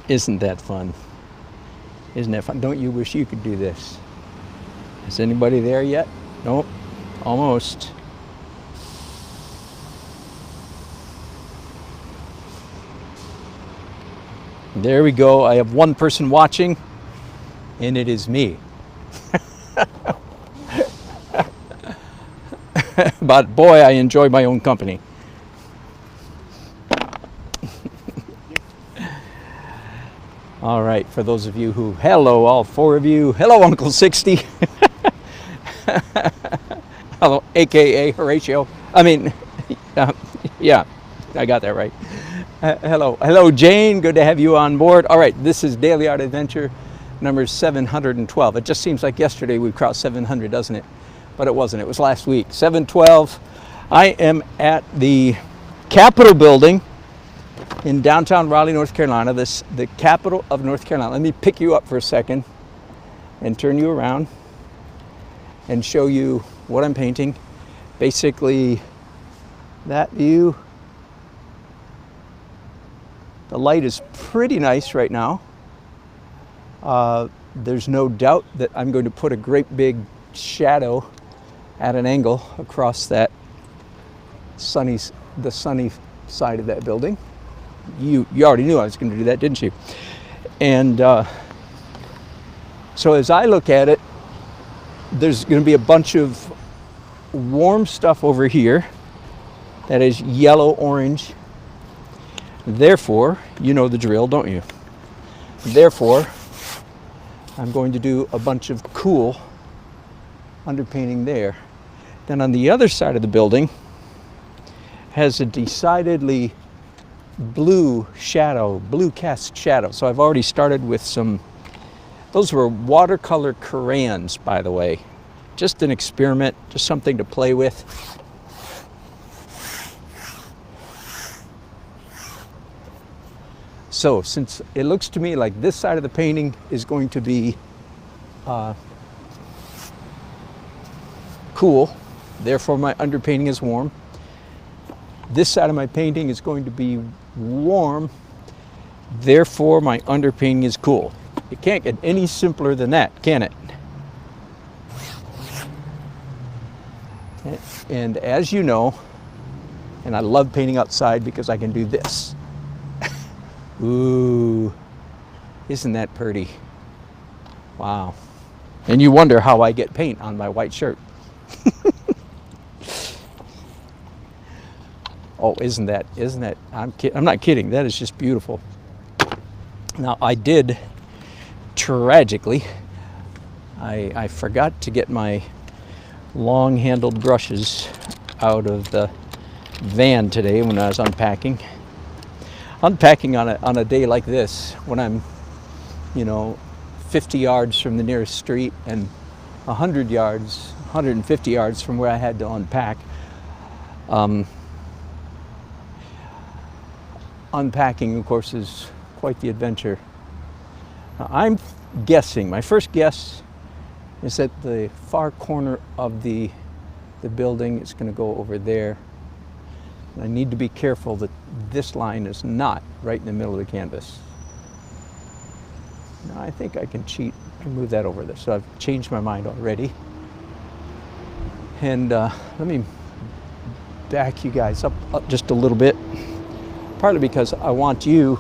Isn't that fun? Isn't that fun? Don't you wish you could do this? Is anybody there yet? Nope. Almost. There we go. I have one person watching, and it is me. But boy, I enjoy my own company. All right, for those of you who, hello, all four of you. Hello, Uncle 60. Hello, AKA Horatio. Yeah, I got that right. Hello, Jane. Good to have you on board. All right, this is Daily Art Adventure number 712. It just seems like yesterday we crossed 700, doesn't it? But it wasn't. It was last week. 712. I am at the Capitol building in downtown Raleigh, North Carolina. The capital of North Carolina. Let me pick you up for a second and turn you around and show you what I'm painting. Basically, that view. The light is pretty nice right now. There's no doubt that I'm going to put a great big shadow at an angle across the sunny side of that building. You already knew I was going to do that, didn't you? And so as I look at it, there's going to be a bunch of warm stuff over here that is yellow-orange. Therefore, you know the drill, don't you? Therefore, I'm going to do a bunch of cool underpainting there. Then on the other side of the building has a decidedly blue cast shadow. So I've already started with some, those were watercolor crayons, by the way. Just an experiment, just something to play with. So since it looks to me like this side of the painting is going to be cool, therefore my underpainting is warm. This side of my painting is going to be warm, therefore my underpainting is cool. It can't get any simpler than that, can it? And as you know, and I love painting outside because I can do this. Ooh, isn't that pretty? Wow. And you wonder how I get paint on my white shirt. Oh, isn't that, I'm not kidding, that is just beautiful. Now I did, tragically, I forgot to get my long-handled brushes out of the van today when I was unpacking. Unpacking on a day like this, when I'm, 50 yards from the nearest street and 150 yards from where I had to unpack. Unpacking, of course, is quite the adventure. Now, I'm guessing, my first guess is that the far corner of the building is going to go over there. I need to be careful that this line is not right in the middle of the canvas. Now I think I can cheat and move that over there. So I've changed my mind already. And let me back you guys up just a little bit. Partly because I want you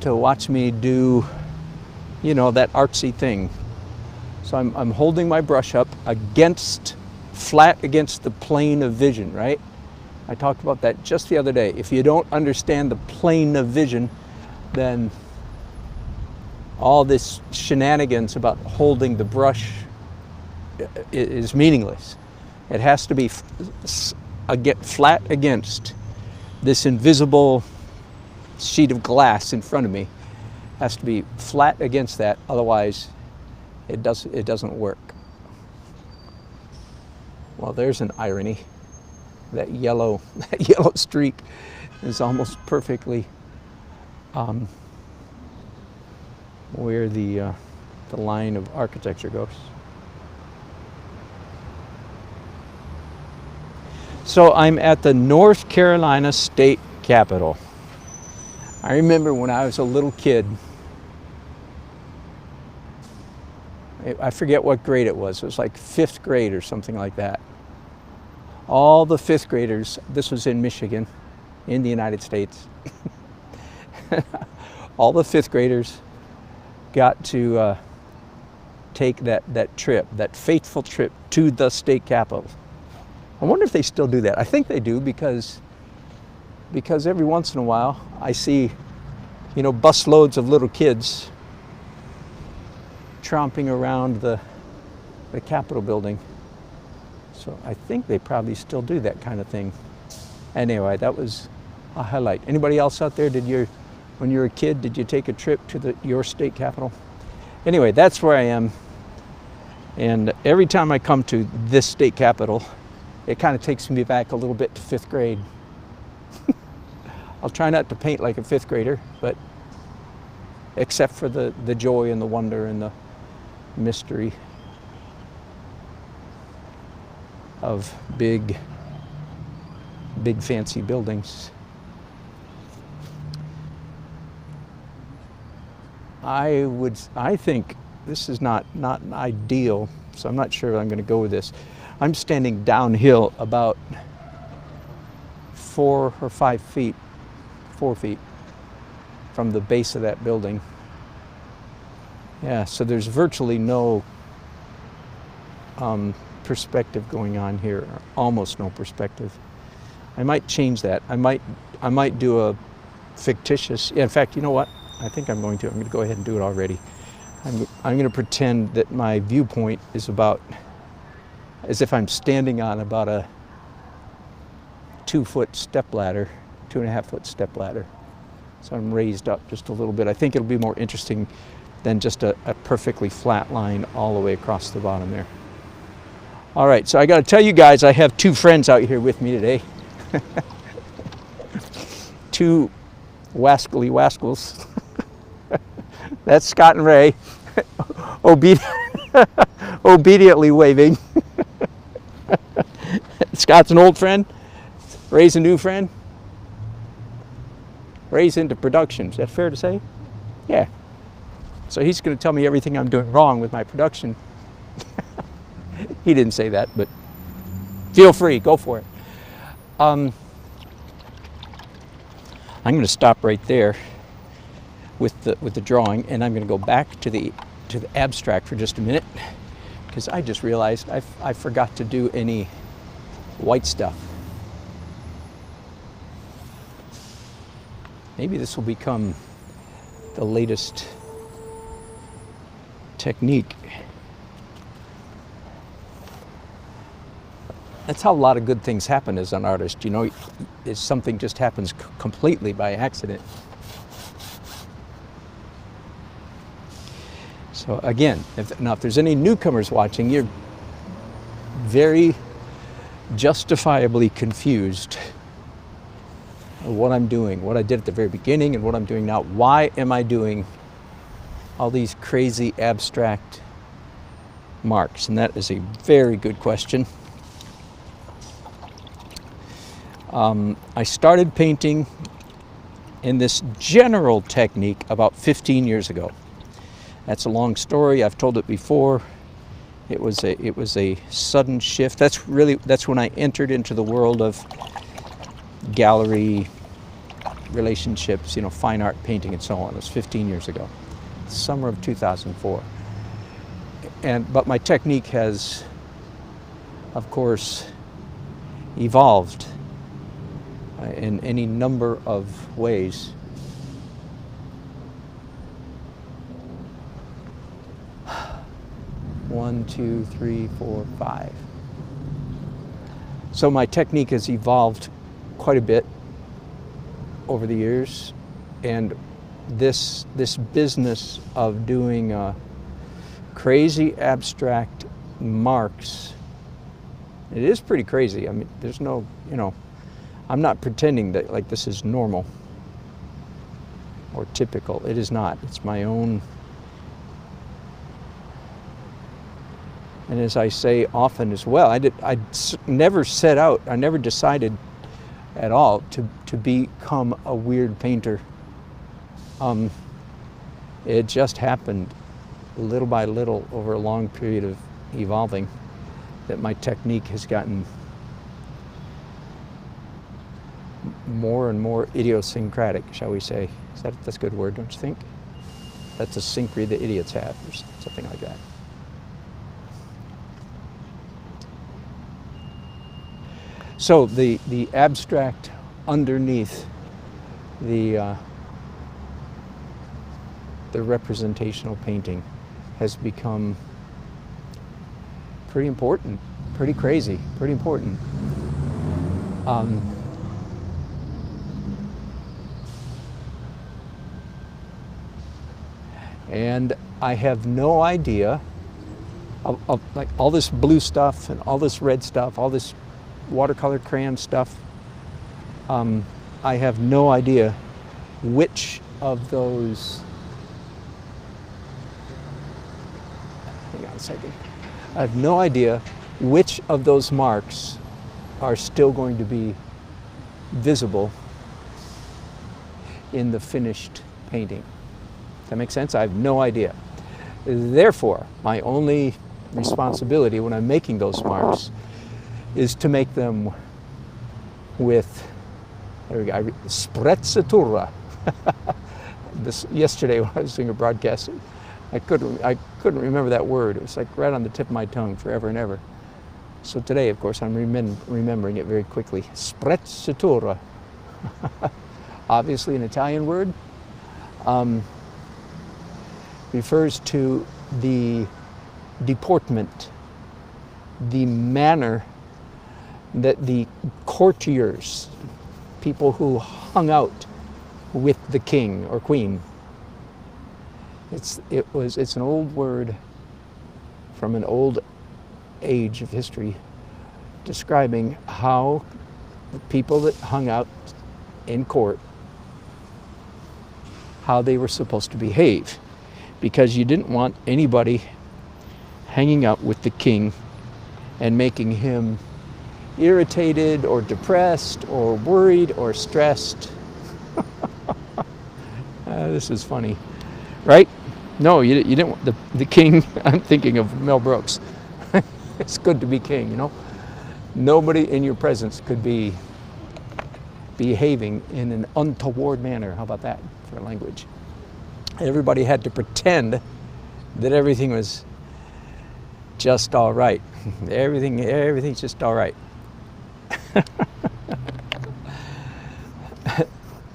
to watch me do, that artsy thing. So I'm holding my brush up flat against the plane of vision, right? I talked about that just the other day. If you don't understand the plane of vision, then all this shenanigans about holding the brush is meaningless. It has to be flat against this invisible sheet of glass in front of me. It has to be flat against that, otherwise it doesn't work. Well, there's an irony. That yellow streak is almost perfectly where the line of architecture goes. So I'm at the North Carolina State Capitol. I remember when I was a little kid, I forget what grade it was like 5th grade or something like that. All the 5th graders, this was in Michigan, in the United States, all the 5th graders got to take that trip, that fateful trip to the state capitol. I wonder if they still do that. I think they do because every once in a while I see, bus loads of little kids tromping around the Capitol building. So I think they probably still do that kind of thing. Anyway, that was a highlight. Anybody else out there, when you were a kid, did you take a trip to your state capitol? Anyway, that's where I am. And every time I come to this state capitol, it kind of takes me back a little bit to 5th grade. I'll try not to paint like a 5th grader, but except for the joy and the wonder and the mystery of big fancy buildings. I think this is not ideal, so I'm not sure I'm going to go with this. I'm standing downhill about 4 or 5 feet, 4 feet from the base of that building. Yeah, so there's virtually no perspective going on here, or almost no perspective. I might change that. I might do a fictitious, in fact, you know what? I think I'm going to go ahead and do it already. I'm going to pretend that my viewpoint is about, as if I'm standing on about a 2-foot step ladder, 2.5-foot step ladder. So I'm raised up just a little bit. I think it'll be more interesting than just a perfectly flat line all the way across the bottom there. All right, so I got to tell you guys, I have 2 friends out here with me today. 2 wascally wascals. That's Scott and Ray, obediently waving. Scott's an old friend. Ray's a new friend. Ray's into production. Is that fair to say? Yeah. So he's going to tell me everything I'm doing wrong with my production. He didn't say that, but feel free, go for it. I'm going to stop right there with the drawing, and I'm going to go back to the abstract for just a minute, because I just realized I forgot to do any white stuff. Maybe this will become the latest technique. That's how a lot of good things happen as an artist. If something just happens completely by accident. So again, if there's any newcomers watching, you're very justifiably confused of what I'm doing, what I did at the very beginning and what I'm doing now. Why am I doing all these crazy abstract marks? And that is a very good question. I started painting in this general technique about 15 years ago. That's a long story. I've told it before. It was a sudden shift. That's when I entered into the world of gallery relationships, fine art painting and so on. It was 15 years ago, summer of 2004. But my technique has, of course, evolved in any number of ways. One, two, three, four, 5. So my technique has evolved quite a bit over the years, and this business of doing crazy abstract marks, it is pretty crazy. I mean, there's no, I'm not pretending that like this is normal or typical. It is not. It's my own. And as I say often as well, I never set out, I never decided at all to become a weird painter. It just happened little by little over a long period of evolving that my technique has gotten more and more idiosyncratic, shall we say. That's a good word, don't you think? That's a synchrony that idiots have, or something like that. So the abstract underneath the representational painting has become pretty important, pretty crazy, pretty important. And I have no idea of like all this blue stuff and all this red stuff, all this watercolor crayon stuff. I have no idea which of those, hang on a second. I have no idea which of those marks are still going to be visible in the finished painting. Does that make sense? I have no idea. Therefore, my only responsibility when I'm making those marks is to make them with, there we go, sprezzatura. Yesterday when I was doing a broadcast, I couldn't remember that word. It was like right on the tip of my tongue forever and ever. So today, of course, I'm remembering it very quickly. Sprezzatura. Obviously an Italian word. Refers to the deportment, the manner that the courtiers, people who hung out with the king or queen. It's an old word from an old age of history describing how the people that hung out in court, how they were supposed to behave, because you didn't want anybody hanging out with the king and making him irritated or depressed or worried or stressed. This is funny, right? No, you didn't want the king. I'm thinking of Mel Brooks. It's good to be king, you know. Nobody in your presence could be behaving in an untoward manner. How about that for language? Everybody had to pretend that everything was just all right. Everything's just all right.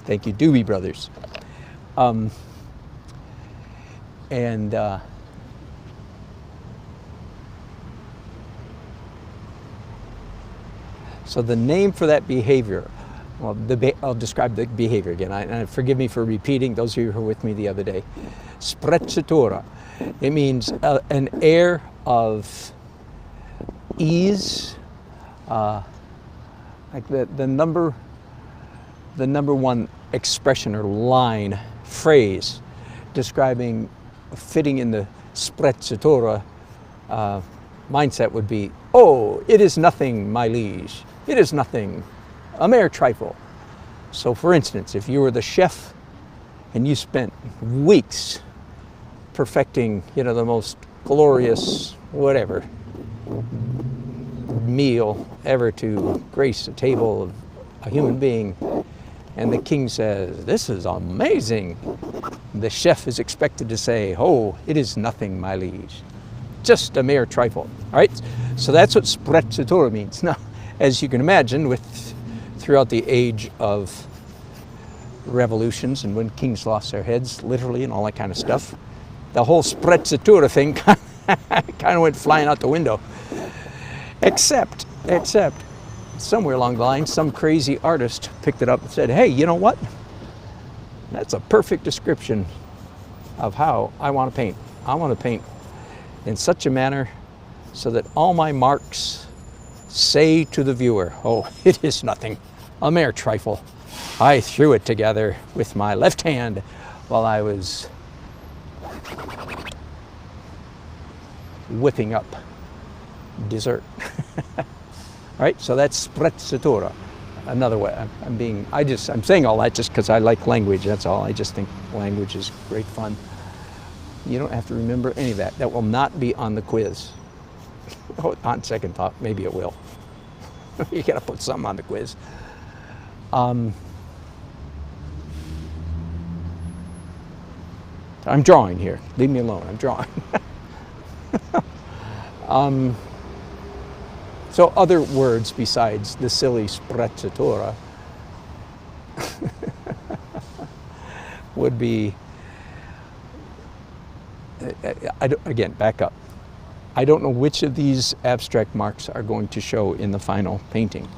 Thank you, Doobie Brothers. So the name for that behavior, well, I'll describe the behavior again. And forgive me for repeating, those of you who were with me the other day. Sprezzatura. It means an air of ease, like the number one expression or line, phrase, describing fitting in the sprezzatura mindset would be, "Oh, it is nothing, my liege. It is nothing, a mere trifle." So for instance, if you were the chef and you spent weeks perfecting, the most glorious whatever meal ever to grace a table of a human being, and the king says, "This is amazing," the chef is expected to say, "Oh, it is nothing, my liege. Just a mere trifle." All right? So that's what sprezzatura means. Now, as you can imagine, throughout the age of revolutions and when kings lost their heads, literally, and all that kind of stuff, the whole sprezzatura thing kind of went flying out the window. Except, somewhere along the line, some crazy artist picked it up and said, "Hey, you know what? That's a perfect description of how I want to paint. I want to paint in such a manner so that all my marks say to the viewer, 'Oh, it is nothing, a mere trifle. I threw it together with my left hand while I was whipping up dessert.'" All right, so that's sprezzatura. another way. I'm saying all that just because I like language, that's all. I just think language is great fun. You don't have to remember any of that. That will not be on the quiz. Oh, on second thought, maybe it will. You gotta put something on the quiz. I'm drawing here. Leave me alone, I'm drawing. So other words besides the silly sprezzatura would be, again, back up. I don't know which of these abstract marks are going to show in the final painting.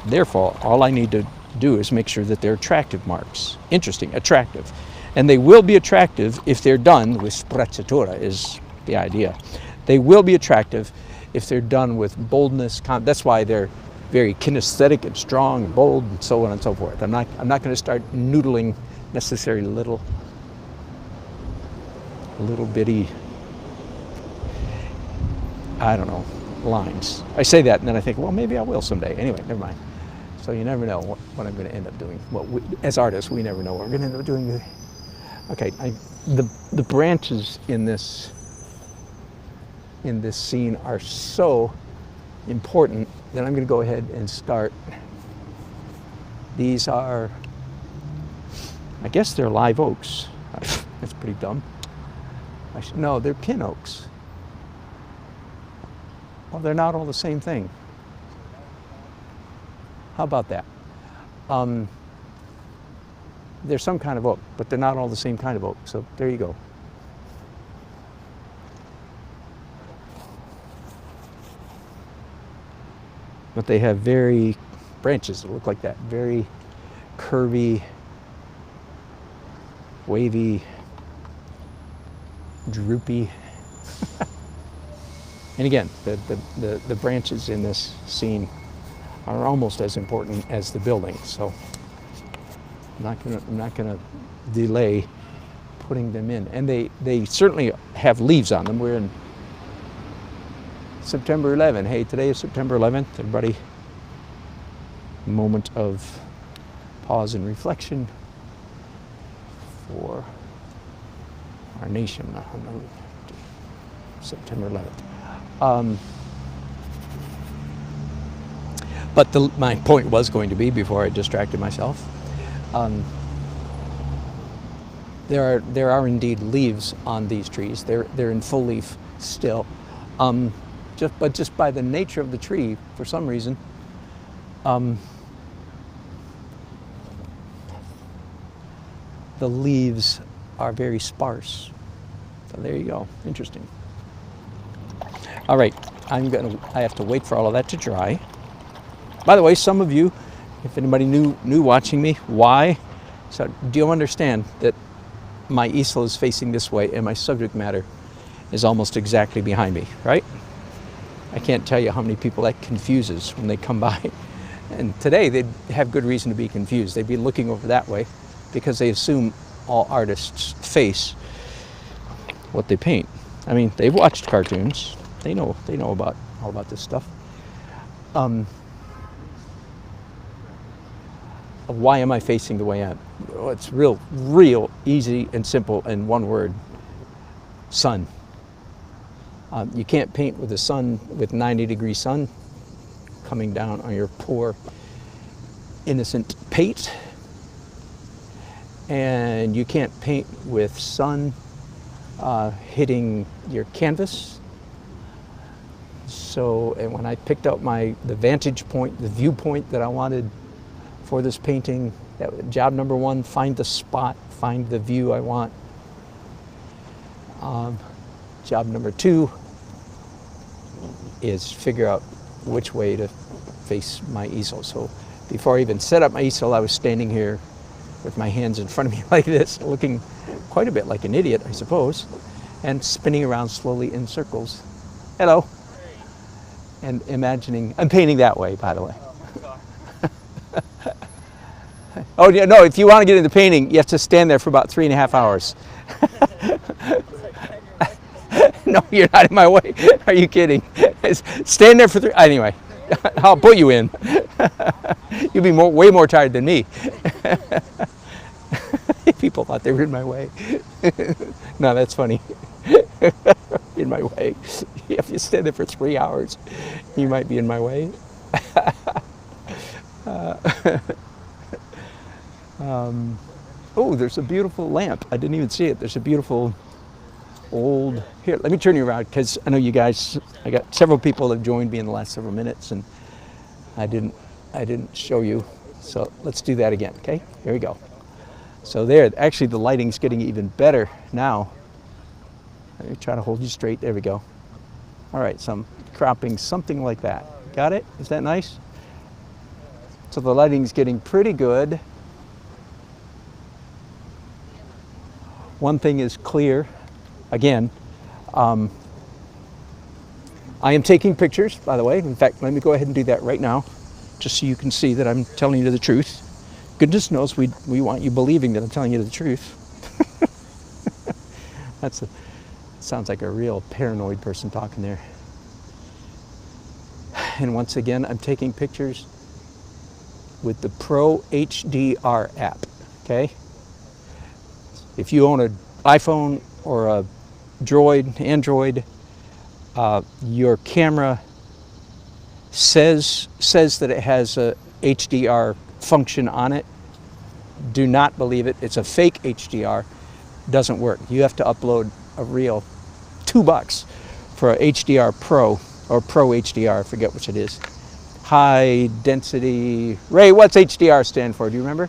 Therefore, all I need to do is make sure that they're attractive marks. Interesting, attractive. And they will be attractive if they're done with sprezzatura, is the idea. They will be attractive if they're done with boldness. That's why they're very kinesthetic and strong and bold and so on and so forth. I'm not going to start noodling necessarily little bitty, I don't know, lines. I say that and then I think, well, maybe I will someday. Anyway, never mind. So you never know what I'm going to end up doing. Well, as artists, we never know what we're going to end up doing. Okay, the branches in this scene are so important that I'm going to go ahead and start. These are, I guess they're live oaks. That's pretty dumb. No, they're pin oaks. Well, they're not all the same thing. How about that? They're some kind of oak, but they're not all the same kind of oak. So there you go. But they have very branches that look like that. Very curvy, wavy, droopy. And again, the branches in this scene are almost as important as the building. So I'm not gonna delay putting them in. And they certainly have leaves on them. We're in September 11th. Hey, today is September 11th. Everybody, moment of pause and reflection for our nation. September 11th. But my point was going to be, before I distracted myself, there are indeed leaves on these trees. They're in full leaf still. But just by the nature of the tree, for some reason, the leaves are very sparse. So there you go. Interesting. All right, I have to wait for all of that to dry. By the way, some of you, if anybody new watching me, why? So do you understand that my easel is facing this way and my subject matter is almost exactly behind me, right? I can't tell you how many people that confuses when they come by. And today they'd have good reason to be confused. They'd be looking over that way because they assume all artists face what they paint. I mean, they've watched cartoons. They know about all about this stuff. Why am I facing the way I am? Well, it's real easy and simple in one word: sun. You can't paint with the sun, with 90-degree sun coming down on your poor, innocent pate. And you can't paint with sun hitting your canvas. So, and when I picked out the vantage point, the viewpoint that I wanted for this painting, job number one, find the spot, find the view I want. Job number two is figure out which way to face my easel. So before I even set up my easel, I was standing here with my hands in front of me like this, looking quite a bit like an idiot, I suppose, and spinning around slowly in circles. Hello. And imagining, I'm painting that way, by the way. Oh, yeah, no, if you want to get into painting, you have to stand there for about 3.5 hours. No, you're not in my way. Are you kidding? Stand there for anyway, I'll put you in. You'd be way more tired than me. People thought they were in my way. No, that's funny. In my way. If you stand there for 3 hours, you might be in my way. Oh, there's a beautiful lamp. I didn't even see it. There's a beautiful old... Here, let me turn you around, because I know you guys... I got several people that have joined me in the last several minutes, and I didn't show you. So let's do that again, okay? Here we go. So there, actually the lighting's getting even better now. Let me try to hold you straight. There we go. All right, so I'm cropping something like that. Got it? Is that nice? So the lighting's getting pretty good. One thing is clear. Again, I am taking pictures, by the way. In fact, let me go ahead and do that right now, just so you can see that I'm telling you the truth. Goodness knows we want you believing that I'm telling you the truth. Sounds like a real paranoid person talking there. And once again, I'm taking pictures with the Pro HDR app, okay? If you own an iPhone or a Android, your camera says that it has a HDR function on it. Do not believe it. It's a fake HDR. Doesn't work. You have to upload a real $2 for a HDR Pro or Pro HDR. I forget which it is. High density. Ray, what's HDR stand for? Do you remember?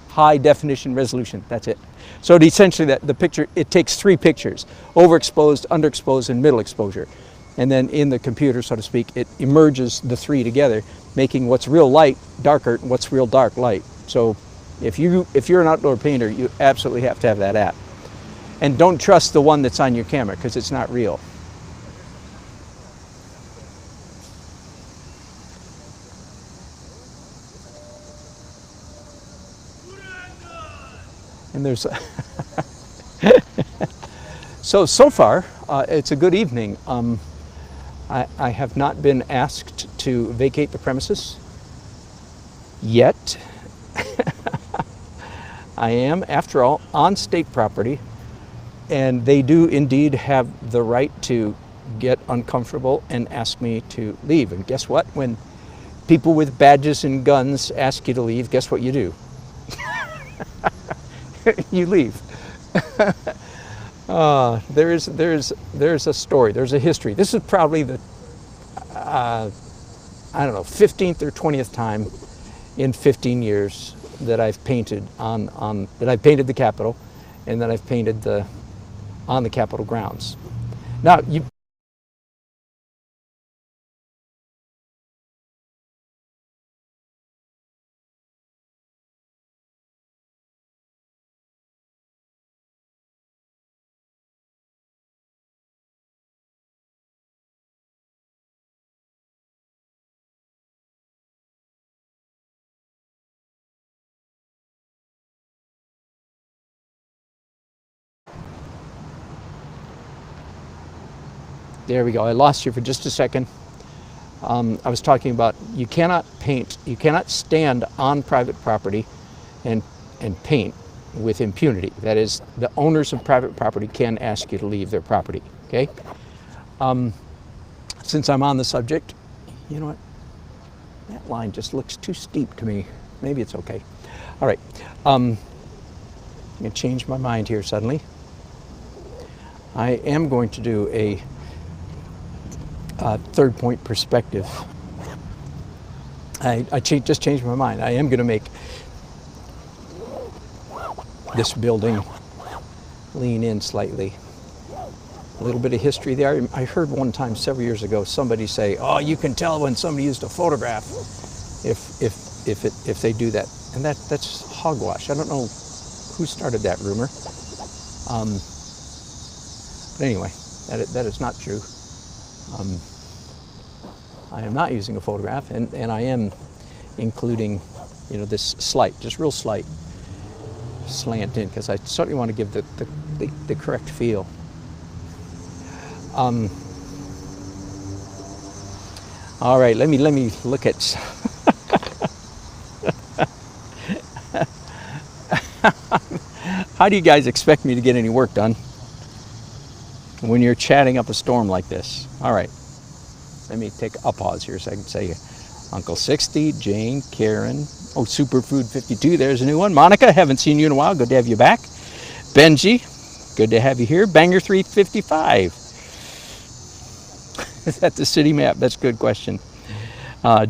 High definition resolution. That's it. So essentially, the picture, it takes 3 pictures: overexposed, underexposed, and middle exposure. And then in the computer, so to speak, it emerges the 3 together, making what's real light darker and what's real dark light. So if you're an outdoor painter, you absolutely have to have that app. And don't trust the one that's on your camera, because it's not real. And there's so far it's a good evening. I have not been asked to vacate the premises yet. I am, after all, on state property, and they do indeed have the right to get uncomfortable and ask me to leave. And guess what? When people with badges and guns ask you to leave, guess what you do? You leave. There's a story. There's a history. This is probably the I don't know, 15th or 20th time in 15 years that I've painted that I've painted the Capitol, and that I've painted on the Capitol grounds. Now you. There we go. I lost you for just a second. I was talking about you cannot paint, you cannot stand on private property and paint with impunity. That is, the owners of private property can ask you to leave their property, okay? Since I'm on the subject, you know what? That line just looks too steep to me. Maybe it's okay. All right. I'm going to change my mind here suddenly. I am going to do a third point perspective. I just changed my mind. I am going to make this building lean in slightly. A little bit of history there. I heard one time several years ago somebody say, "Oh, you can tell when somebody used a photograph if they do that," and that's hogwash. I don't know who started that rumor. But anyway, that is not true. I am not using a photograph, and I am including, this slight, just real slight slant in, because I certainly want to give the correct feel. All right, let me look at. How do you guys expect me to get any work done when you're chatting up a storm like this? All right, let me take a pause here so I can say Uncle 60, Jane, Karen, oh, Superfood 52, there's a new one. Monica, haven't seen you in a while, good to have you back. Benji, good to have you here. Banger 355. Is that the city map? That's a good question.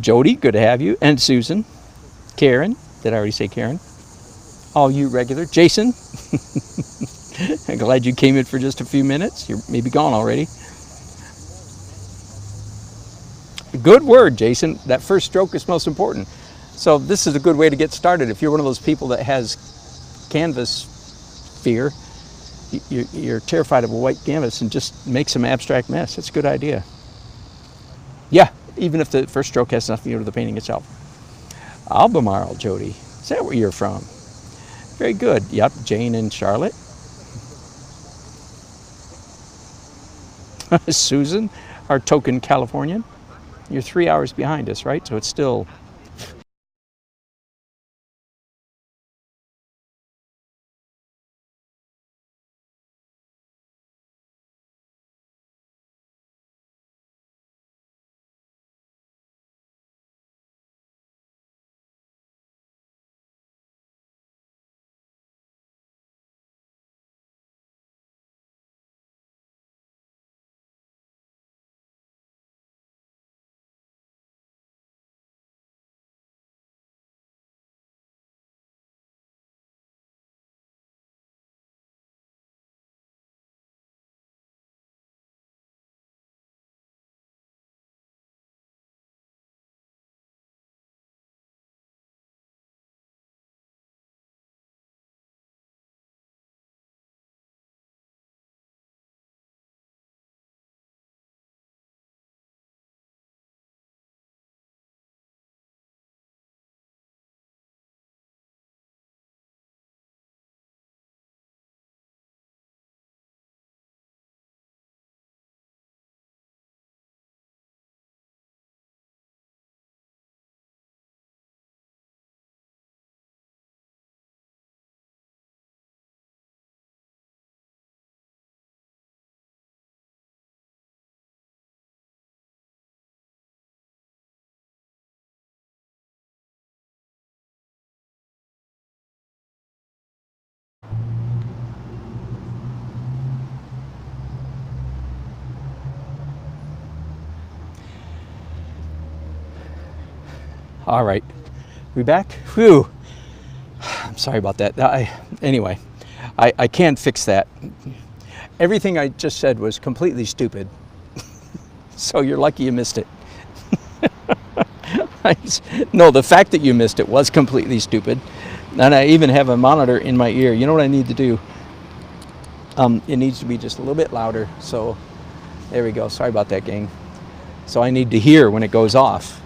Jody, good to have you. And Susan. Karen, did I already say Karen? All you regular. Jason, I'm glad you came in for just a few minutes. You're maybe gone already. Good word, Jason. That first stroke is most important. So this is a good way to get started. If you're one of those people that has canvas fear, you're terrified of a white canvas and just make some abstract mess. It's a good idea. Yeah, even if the first stroke has nothing to do with the painting itself. Albemarle, Jody. Is that where you're from? Very good. Yep, Jane and Charlotte. Susan, our token Californian. You're 3 hours behind us, right? So it's still... All right, we back? Whew. I'm sorry about that. Anyway, I can't fix that. Everything I just said was completely stupid. So you're lucky you missed it. No, the fact that you missed it was completely stupid. And I even have a monitor in my ear. You know what I need to do? It needs to be just a little bit louder. So there we go. Sorry about that, gang. So I need to hear when it goes off.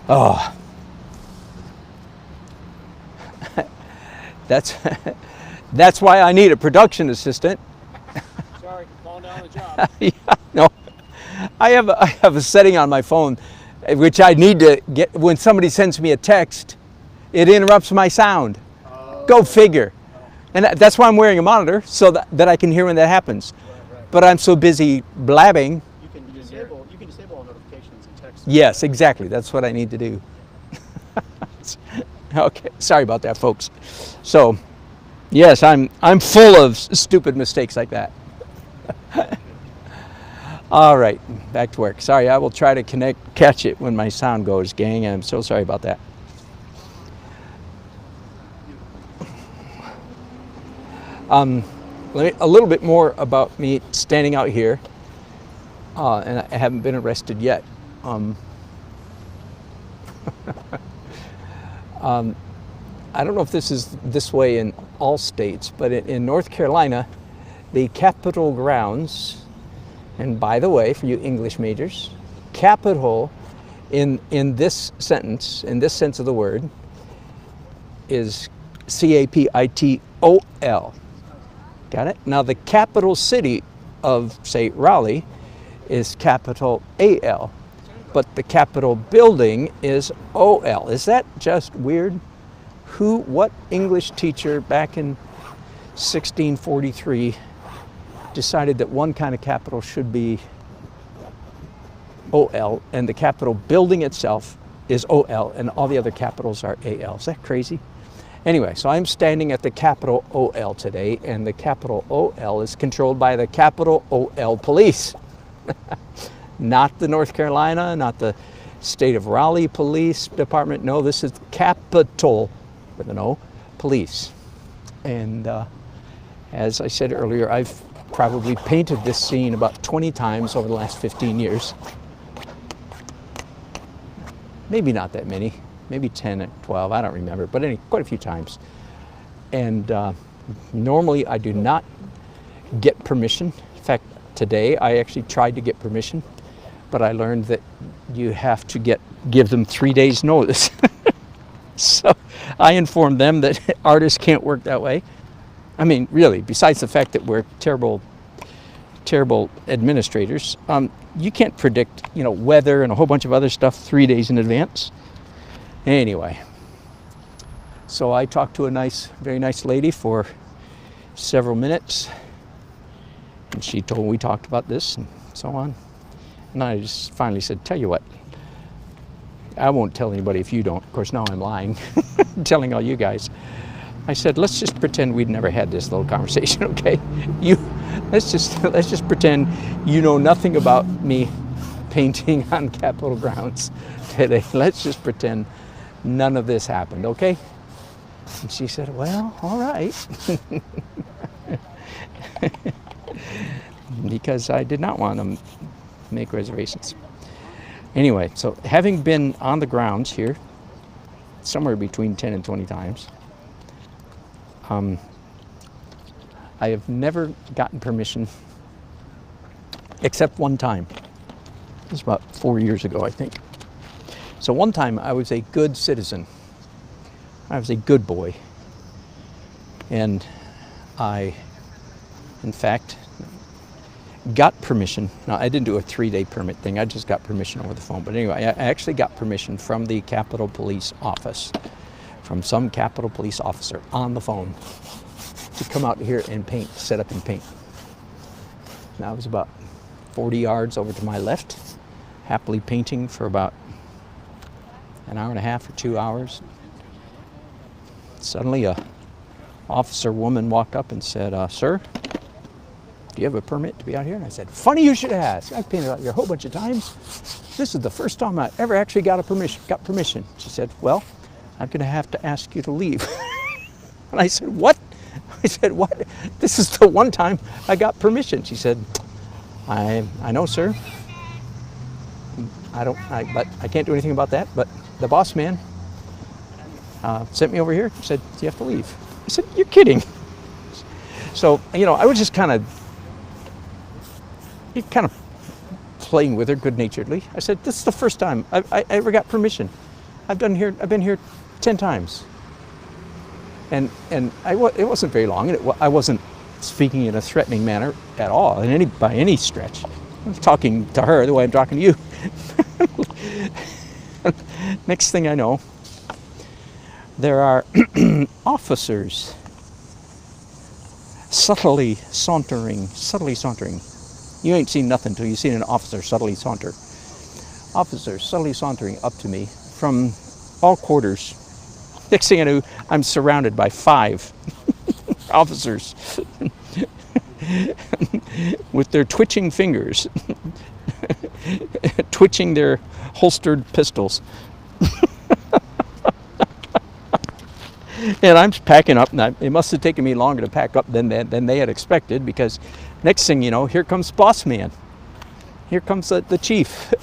Oh, that's why I need a production assistant. Sorry, falling down the job. Yeah, no, I have a setting on my phone, which I need to get when somebody sends me a text. It interrupts my sound. Go figure. And that's why I'm wearing a monitor so that I can hear when that happens. Right. But I'm so busy blabbing. You can disable all notifications and text. Yes, exactly. That's what I need to do. Okay, sorry about that, folks. So, yes, I'm full of stupid mistakes like that. All right, back to work. Sorry, I will try to catch it when my sound goes, gang. I'm so sorry about that. A little bit more about me standing out here, and I haven't been arrested yet. I don't know if this is this way in all states, but in North Carolina, the Capitol grounds, and by the way, for you English majors, Capitol in this sentence, in this sense of the word, is Capitol. Got it? Now the capital city of, say, Raleigh is capital AL. but the Capitol building is OL. Is that just weird? What English teacher back in 1643 decided that one kind of Capitol should be OL and the Capitol building itself is OL and all the other capitals are AL? Is that crazy? Anyway, so I'm standing at the Capitol OL today, and the Capitol OL is controlled by the Capitol OL Police. Not the North Carolina, not the State of Raleigh Police Department. No, this is Capitol, with an O, Police. And as I said earlier, I've probably painted this scene about 20 times over the last 15 years. Maybe not that many, maybe 10 or 12, I don't remember, but anyway, quite a few times. And normally I do not get permission. In fact, today I actually tried to get permission, but I learned that you have to give them 3 days notice. So I informed them that artists can't work that way. I mean, really, besides the fact that we're terrible administrators, you can't predict, weather and a whole bunch of other stuff 3 days in advance. Anyway, so I talked to a very nice lady for several minutes, and we talked about this and so on. And I just finally said, tell you what, I won't tell anybody if you don't. Of course, now I'm lying, telling all you guys. I said, let's just pretend we'd never had this little conversation, okay? Let's just pretend you know nothing about me painting on Capitol grounds today. Let's just pretend none of this happened, okay? And she said, well, all right. Because I did not want to make reservations. Anyway, so having been on the grounds here, somewhere between 10 and 20 times, I have never gotten permission, except one time. It was about 4 years ago, I think. So one time I was a good citizen. I was a good boy. And I, in fact, got permission. Now, I didn't do a 3-day permit thing. I just got permission over the phone. But anyway, I actually got permission from the Capitol Police office, from some Capitol Police officer on the phone, to come out here and paint, set up and paint. And I was about 40 yards over to my left, happily painting for about an hour and a half or 2 hours. Suddenly a officer woman walked up and said, sir, do you have a permit to be out here? And I said, funny you should ask. I've painted out here a whole bunch of times. This is the first time I ever actually got permission. She said, well, I'm going to have to ask you to leave. And I said, what? I said, what? This is the one time I got permission. She said, I know, sir. But I can't do anything about that. But the boss man sent me over here and said, you have to leave. I said, you're kidding. So, I was just kind of playing with her good-naturedly. I said, this is the first time I ever got permission. I've been here 10 times. And it wasn't very long, and I wasn't speaking in a threatening manner at all, by any stretch. I was talking to her the way I'm talking to you. Next thing I know, there are officers subtly sauntering. You ain't seen nothing till you've seen an officer subtly saunter. Officers subtly sauntering up to me from all quarters. Next thing I knew, I'm surrounded by 5 officers with their twitching fingers, twitching their holstered pistols. And I'm packing up, and it must have taken me longer to pack up than they had expected, because next thing you know, here comes Boss Man. Here comes the chief.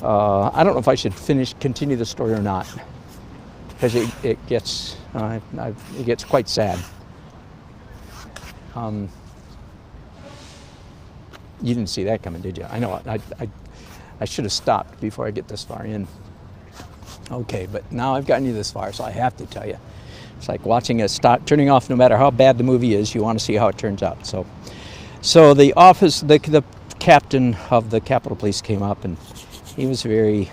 I don't know if I should continue the story or not, because it gets quite sad. You didn't see that coming, did you? I know. I should have stopped before I get this far in. Okay, but now I've gotten you this far, so I have to tell you. It's like watching turning off. No matter how bad the movie is, you want to see how it turns out. So the captain of the Capitol Police came up, and he was very,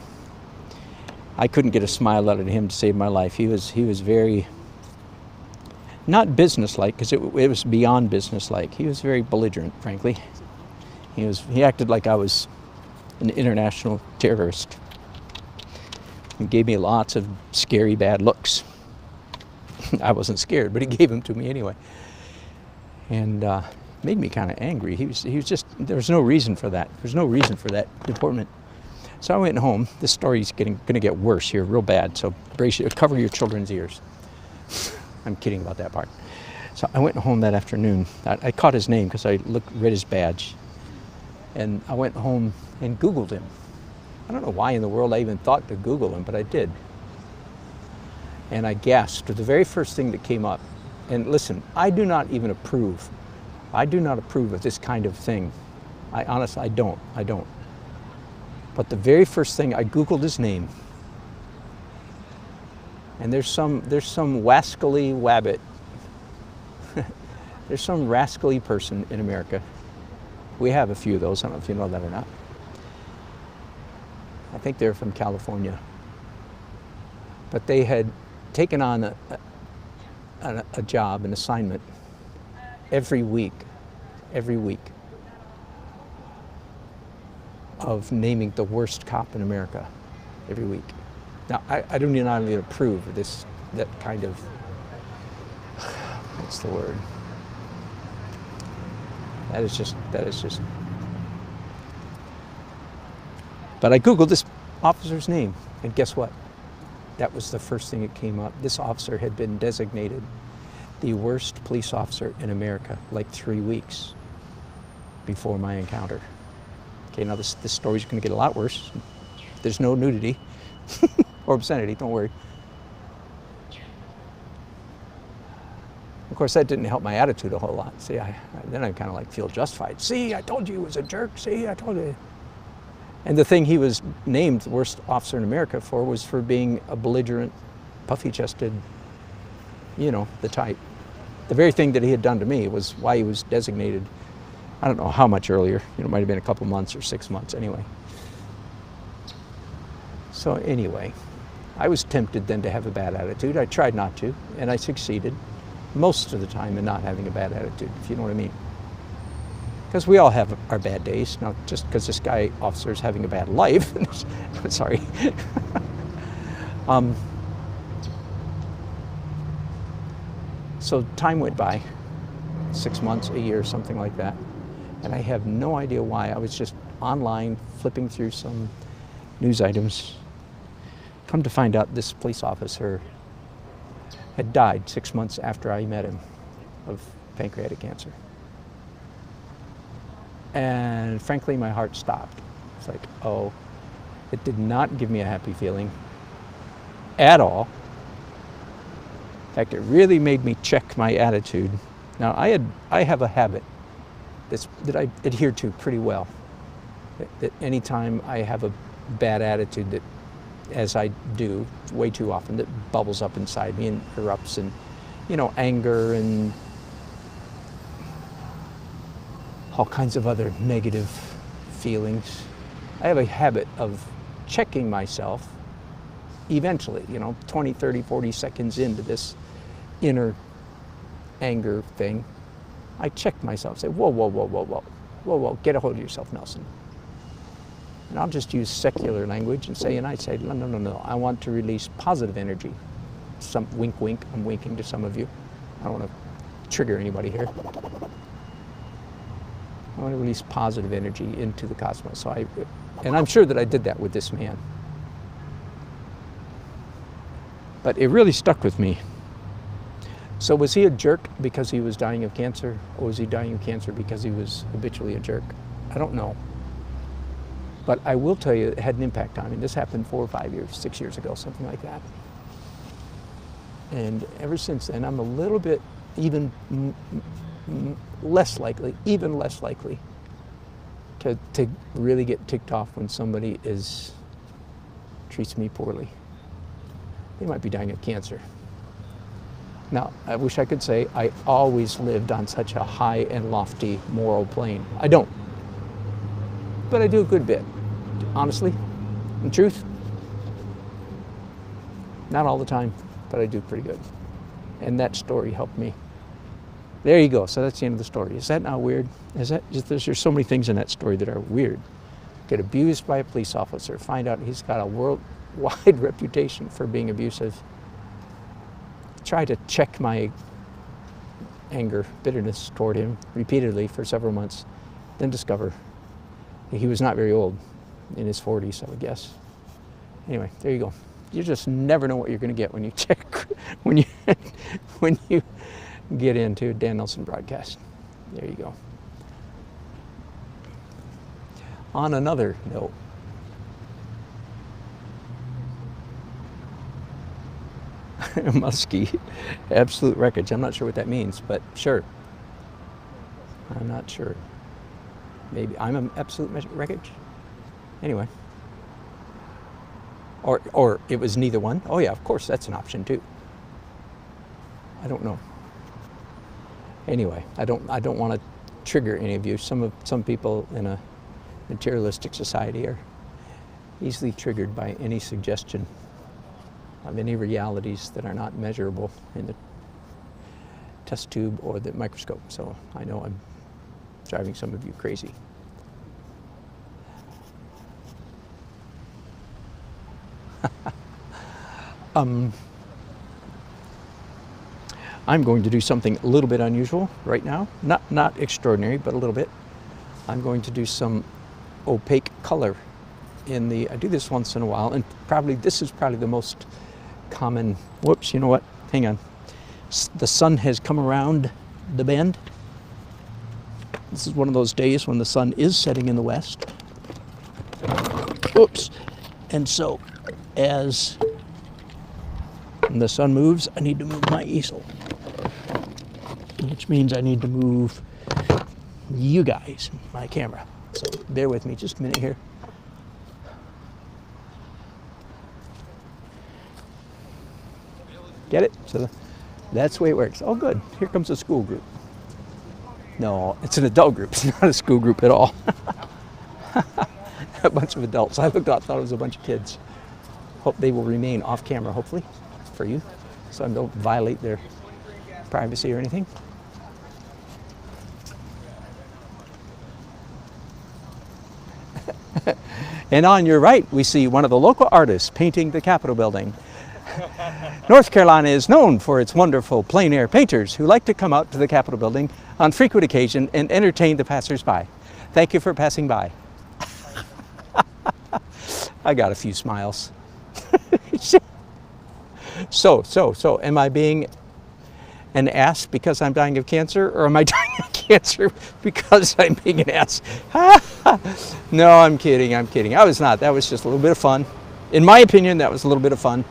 I couldn't get a smile out of him to save my life. He was very, not businesslike, because it was beyond businesslike. He was very belligerent, frankly. He acted like I was an international terrorist. He gave me lots of scary, bad looks. I wasn't scared, but he gave them to me anyway. And made me kind of angry. He was just, there was no reason for that. There's no reason for that deportment. So I went home. This story's going to get worse here, real bad. So cover your children's ears. I'm kidding about that part. So I went home that afternoon. I caught his name because I read his badge. And I went home and Googled him. I don't know why in the world I even thought to Google him, but I did. And I gasped at the very first thing that came up. And listen, I do not even approve. I do not approve of this kind of thing. I don't. But the very first thing, I Googled his name. And there's some wascally wabbit. There's some rascally person in America. We have a few of those. I don't know if you know that or not. I think they're from California. But they had taken on a job, an assignment, every week, of naming the worst cop in America, every week. Now, I do not even approve of that kind of, what's the word? That is just. But I Googled this officer's name, and guess what? That was the first thing that came up. This officer had been designated the worst police officer in America, like 3 weeks before my encounter. Okay, now this story's going to get a lot worse. There's no nudity or obscenity, don't worry. Of course, that didn't help my attitude a whole lot. See, then I kind of like feel justified. See, I told you he was a jerk. See, I told you. And the thing he was named the worst officer in America for was for being a belligerent, puffy-chested, you know, the type. The very thing that he had done to me was why he was designated, I don't know how much earlier. You know, it might have been a couple months or 6 months anyway. So anyway, I was tempted then to have a bad attitude. I tried not to, and I succeeded most of the time in not having a bad attitude, if you know what I mean. Because we all have our bad days, not just because this guy officer is having a bad life. Sorry. So time went by, 6 months, a year, something like that. And I have no idea why. I was just online flipping through some news items. Come to find out this police officer had died 6 months after I met him of pancreatic cancer. And frankly, my heart stopped. It's like, oh, it did not give me a happy feeling at all. In fact, it really made me check my attitude. Now, I have a habit that I adhere to pretty well. That anytime I have a bad attitude, that, as I do way too often, that bubbles up inside me and erupts in, you know, anger and all kinds of other negative feelings. I have a habit of checking myself eventually, you know, 20, 30, 40 seconds into this inner anger thing. I check myself, say, whoa, get a hold of yourself, Nelson. And I'll just use secular language and say, no, I want to release positive energy. Some wink, wink, I'm winking to some of you. I don't want to trigger anybody here. I want to release positive energy into the cosmos. And I'm sure that I did that with this man. But it really stuck with me. So was he a jerk because he was dying of cancer? Or was he dying of cancer because he was habitually a jerk? I don't know. But I will tell you, it had an impact on me. This happened 4 or 5 years, 6 years ago, something like that. And ever since then, I'm a little bit even less likely to really get ticked off when somebody treats me poorly. They might be dying of cancer. Now, I wish I could say I always lived on such a high and lofty moral plane. I don't. but I do a good bit. Honestly, in truth, not all the time, but I do pretty good. And that story helped me. There you go. So that's the end of the story. Is that not weird? Is that? There's so many things in that story that are weird. Get abused by a police officer. Find out he's got a worldwide reputation for being abusive. Try to check my anger, bitterness toward him repeatedly for several months. Then discover he was not very old, in his 40s, I would guess. Anyway, there you go. You just never know what you're going to get when you check, when you get into Dan Nelson broadcast. There you go. On another note, musky, absolute wreckage. I'm not sure what that means, but sure. I'm not sure. Maybe I'm an absolute wreckage. Anyway. Or it was neither one. Oh yeah, of course, that's an option too. I don't know. Anyway, I don't want to trigger any of you. Some people in a materialistic society are easily triggered by any suggestion of any realities that are not measurable in the test tube or the microscope. So I know I'm driving some of you crazy. I'm going to do something a little bit unusual right now. Not extraordinary, but a little bit. I'm going to do some opaque color in the, I do this once in a while, and this is probably the most common, whoops, you know what, hang on. The sun has come around the bend. This is one of those days when the sun is setting in the west. Oops. And so, as the sun moves, I need to move my easel, which means I need to move you guys, my camera. So bear with me just a minute here. Get it? So that's the way it works. Oh, good. Here comes a school group. No, it's an adult group. It's not a school group at all. A bunch of adults. I looked out, thought it was a bunch of kids. Hope they will remain off camera, hopefully, for you, so I don't violate their privacy or anything. And on your right, we see one of the local artists painting the Capitol building. North Carolina is known for its wonderful plein air painters who like to come out to the Capitol building on frequent occasion and entertain the passers-by. Thank you for passing by. I got a few smiles. So, am I being an ass because I'm dying of cancer, or am I dying of cancer because I'm being an ass? No, I'm kidding. I was not. That was just a little bit of fun. In my opinion, that was a little bit of fun.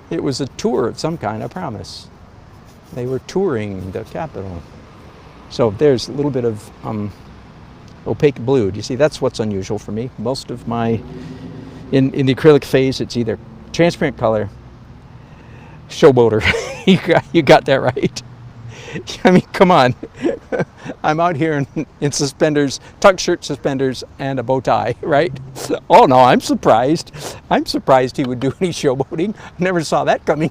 It was a tour of some kind, I promise. They were touring the Capitol. So there's a little bit of opaque blue. Do you see? That's what's unusual for me. Most of my, in the acrylic phase, it's either transparent color, showboater. You got that right. I mean, come on. I'm out here in suspenders, tuck shirt, suspenders, and a bow tie, right? Oh no, I'm surprised. I'm surprised he would do any showboating. I never saw that coming.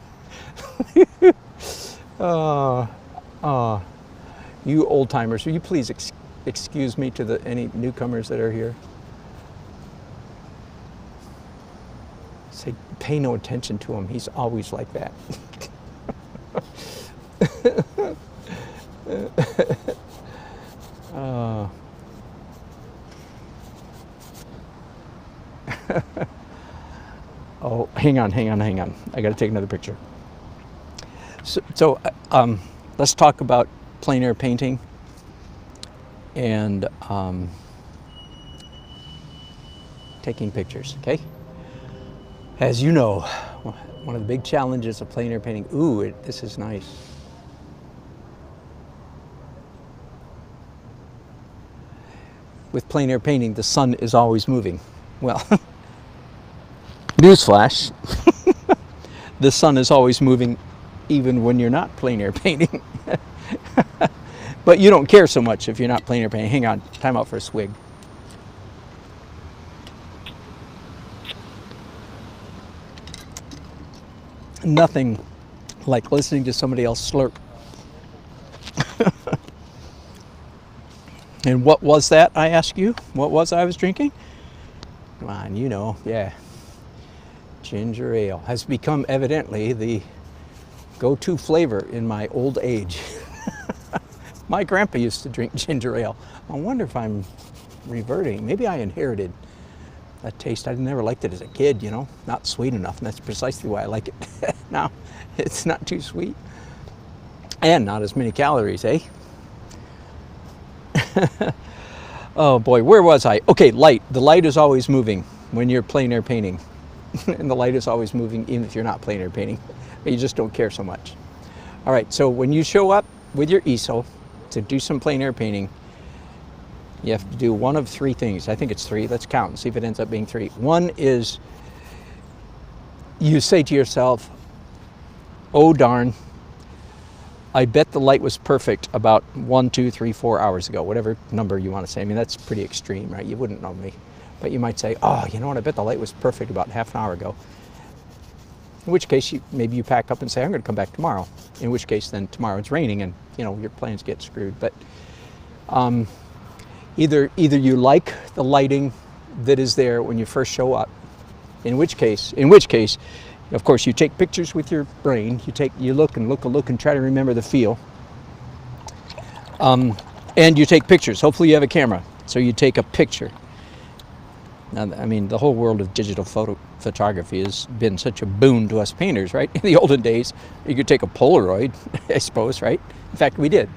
You old timers, will you please excuse me to any newcomers that are here? Say, pay no attention to him. He's always like that. Oh, hang on. I got to take another picture. So let's talk about plein air painting and taking pictures, okay? As you know, one of the big challenges of plein air painting, this is nice. With plein air painting, the sun is always moving. Well, newsflash, the sun is always moving even when you're not plein air painting. But you don't care so much if you're not plein air painting. Hang on, time out for a swig. Nothing like listening to somebody else slurp. And what was that, I ask you? What was I was drinking? Come on, you know, yeah. Ginger ale has become evidently the go-to flavor in my old age. My grandpa used to drink ginger ale. I wonder if I'm reverting. Maybe I inherited that taste. I never liked it as a kid, you know, not sweet enough, and that's precisely why I like it now. It's not too sweet and not as many calories, eh? Oh boy, where was I? Okay, light. The light is always moving when you're plein air painting. And the light is always moving even if you're not plein air painting. You just don't care so much. All right, so when you show up with your easel to do some plein air painting, you have to do one of three things. I think it's three. Let's count and see if it ends up being three. One is you say to yourself, oh darn, I bet the light was perfect about 1, 2, 3, 4 hours ago, whatever number you want to say. I mean, that's pretty extreme, right? You wouldn't know me. But you might say, oh, you know what, I bet the light was perfect about half an hour ago. In which case, maybe you pack up and say, I'm going to come back tomorrow. In which case, then tomorrow it's raining and, you know, your plans get screwed. But either you like the lighting that is there when you first show up, in which case, of course, you take pictures with your brain. You look and try to remember the feel. And you take pictures. Hopefully you have a camera, so you take a picture. Now, I mean, the whole world of digital photography has been such a boon to us painters, right? In the olden days, you could take a Polaroid, I suppose, right? In fact, we did.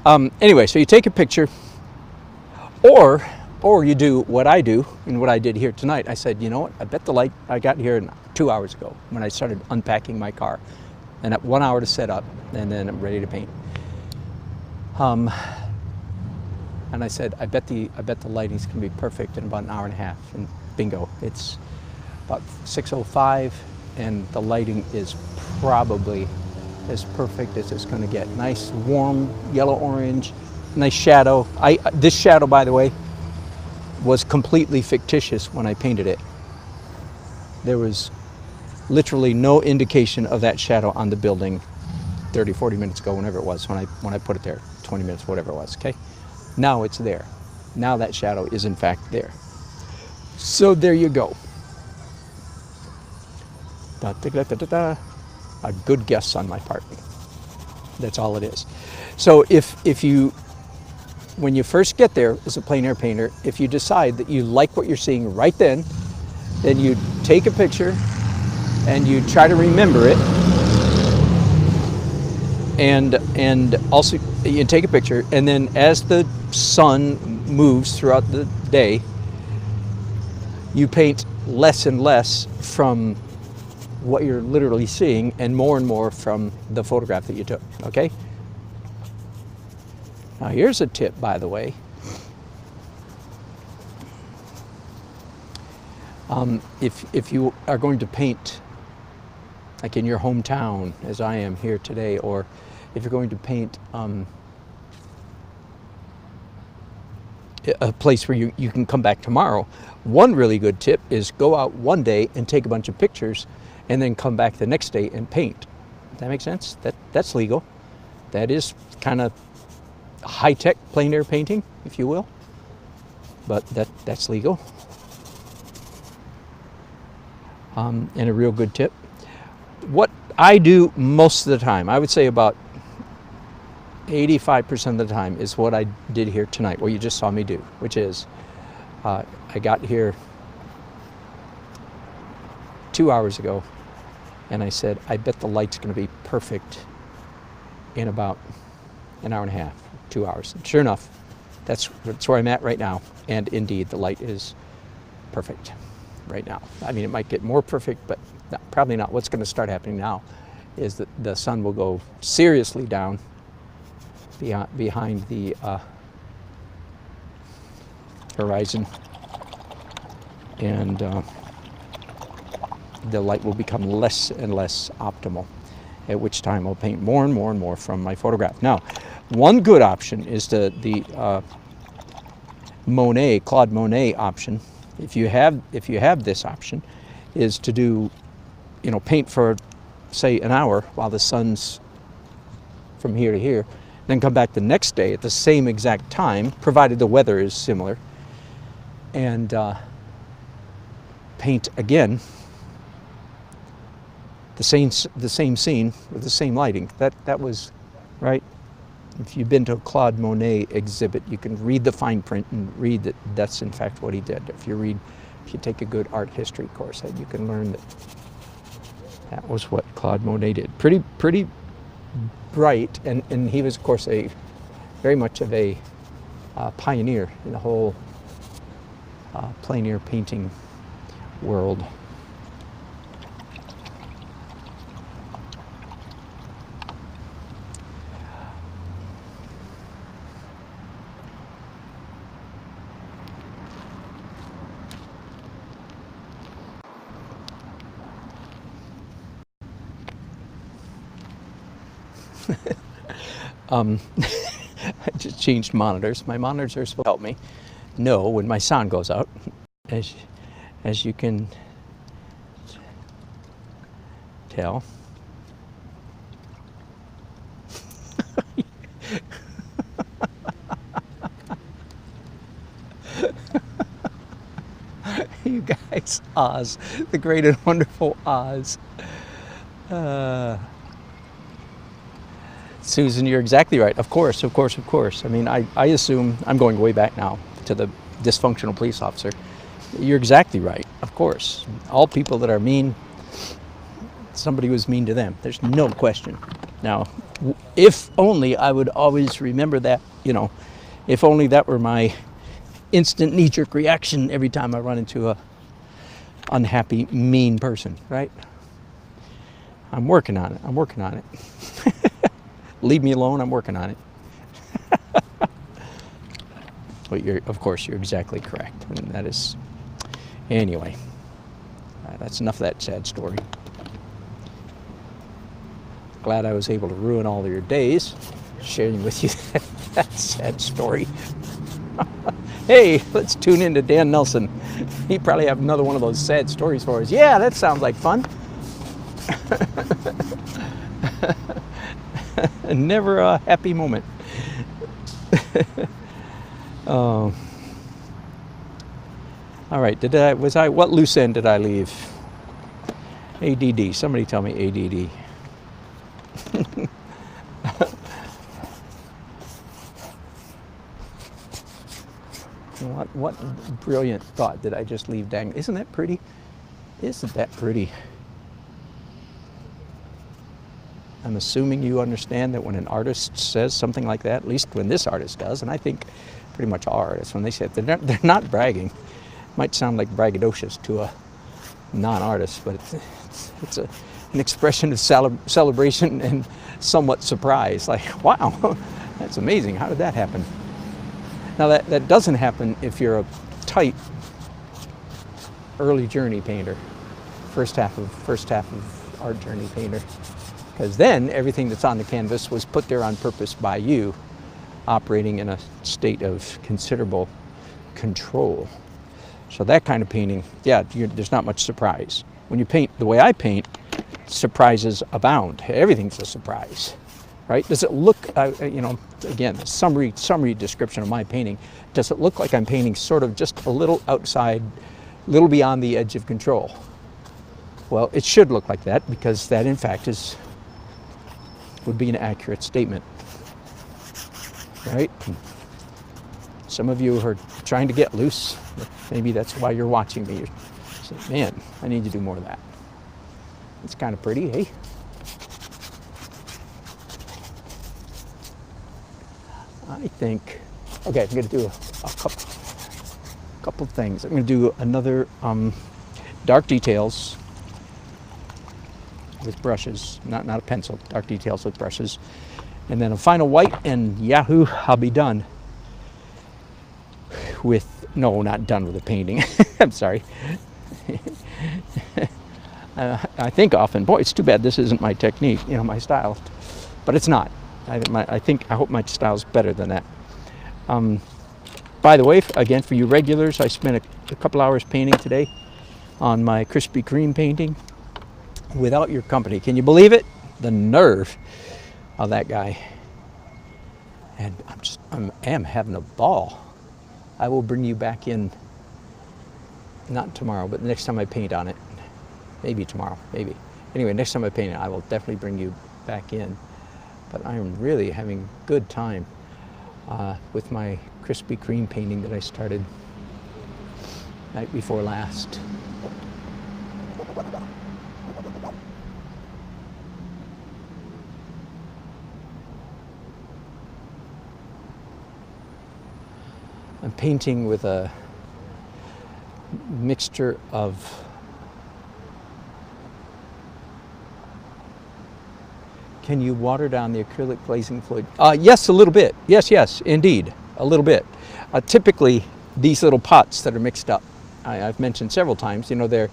Anyway, so you take a picture, or you do what I do and what I did here tonight. I said, you know what? I bet the light, I got here 2 hours ago when I started unpacking my car, and at 1 hour to set up, and then I'm ready to paint. And I said, I bet the lighting's gonna be perfect in about an hour and a half, and bingo, it's about 6:05, and the lighting is probably as perfect as it's gonna get. Nice, warm, yellow-orange, nice shadow. This shadow, by the way, was completely fictitious when I painted it. There was literally no indication of that shadow on the building 30, 40 minutes ago, whenever it was, when I put it there, 20 minutes, whatever it was, okay? Now it's there. Now that shadow is in fact there. So there you go. Da, da, da, da, da, da. A good guess on my part. That's all it is. So if you, when you first get there as a plein air painter, if you decide that you like what you're seeing right then you take a picture and you try to remember it. And also you take a picture, and then as the sun moves throughout the day, you paint less and less from what you're literally seeing and more from the photograph that you took, okay? Now here's a tip, by the way. If you are going to paint like in your hometown, as I am here today, or if you're going to paint a place where you can come back tomorrow, one really good tip is go out one day and take a bunch of pictures and then come back the next day and paint. Does that make sense? That's legal. That is kind of high-tech plein air painting, if you will, but that's legal. And a real good tip. What I do most of the time, I would say about 85% of the time, is what I did here tonight, what you just saw me do, which is I got here 2 hours ago and I said, I bet the light's going to be perfect in about an hour and a half, 2 hours. Sure enough, that's where I'm at right now, and indeed the light is perfect right now. I mean, it might get more perfect, but probably not. What's going to start happening now is that the sun will go seriously down behind the horizon, and the light will become less and less optimal. at which time I'll paint more and more and more from my photograph. Now, one good option is the Claude Monet option. If you have this option, is to do, paint for, say, an hour while the sun's from here to here, then come back the next day at the same exact time, provided the weather is similar, and paint again the same scene with the same lighting. That was right. If you've been to a Claude Monet exhibit, you can read the fine print and read that that's in fact what he did. If you take a good art history course, you can learn that was what Claude Monet did. Pretty bright, and he was, of course, very much of a pioneer in the whole plein air painting world. I just changed monitors. My monitors are supposed to help me know when my sound goes out, as you can tell. You guys, Oz, the great and wonderful Oz. Susan, you're exactly right. Of course. I mean, I assume, I'm going way back now to the dysfunctional police officer. You're exactly right. Of course. All people that are mean, somebody was mean to them. There's no question. Now, if only I would always remember that, if only that were my instant knee-jerk reaction every time I run into a unhappy, mean person, right? I'm working on it. Leave me alone, I'm working on it. But of course, you're exactly correct. And that is, anyway, that's enough of that sad story. Glad I was able to ruin all of your days, sharing with you that sad story. Hey, let's tune in to Dan Nelson. He probably have another one of those sad stories for us. Yeah, that sounds like fun. Never a happy moment. All right, what loose end did I leave? ADD, somebody tell me ADD. What brilliant thought did I just leave dangling? Isn't that pretty? Isn't that pretty? I'm assuming you understand that when an artist says something like that, at least when this artist does, and I think pretty much all artists, when they say it, they're not bragging. It might sound like braggadocious to a non-artist, but it's an expression of celebration and somewhat surprise. Like, wow, that's amazing. How did that happen? Now that doesn't happen if you're a tight early journey painter, first half of art journey painter. Because then everything that's on the canvas was put there on purpose by you, operating in a state of considerable control. So that kind of painting, yeah, there's not much surprise. When you paint the way I paint, surprises abound. Everything's a surprise, right? Does it look, again, summary description of my painting, does it look like I'm painting sort of just a little outside, a little beyond the edge of control? Well, it should look like that, because that in fact would be an accurate statement, right? Some of you are trying to get loose. Maybe that's why you're watching me. You're saying, man, I need to do more of that. It's kind of pretty, hey? I think, okay, I'm going to do a couple things. I'm going to do another dark details with brushes, not a pencil, dark details with brushes. And then a final white, and yahoo, I'll be done with, no, not done with the painting. I'm sorry. I think often, boy, it's too bad this isn't my technique, my style. But it's not. I hope my style's better than that. By the way, again, for you regulars, I spent a couple hours painting today on my Krispy Kreme painting without your company. Can you believe it? The nerve of that guy. And I am having a ball. I will bring you back in, not tomorrow, but the next time I paint on it. Maybe tomorrow, maybe. Anyway, next time I paint it, I will definitely bring you back in. But I am really having a good time with my Krispy Kreme painting that I started night before last. I'm painting with a mixture of Can you water down the acrylic glazing fluid? Yes, a little bit. Yes, indeed, a little bit. Typically, these little pots that are mixed up, I've mentioned several times, they're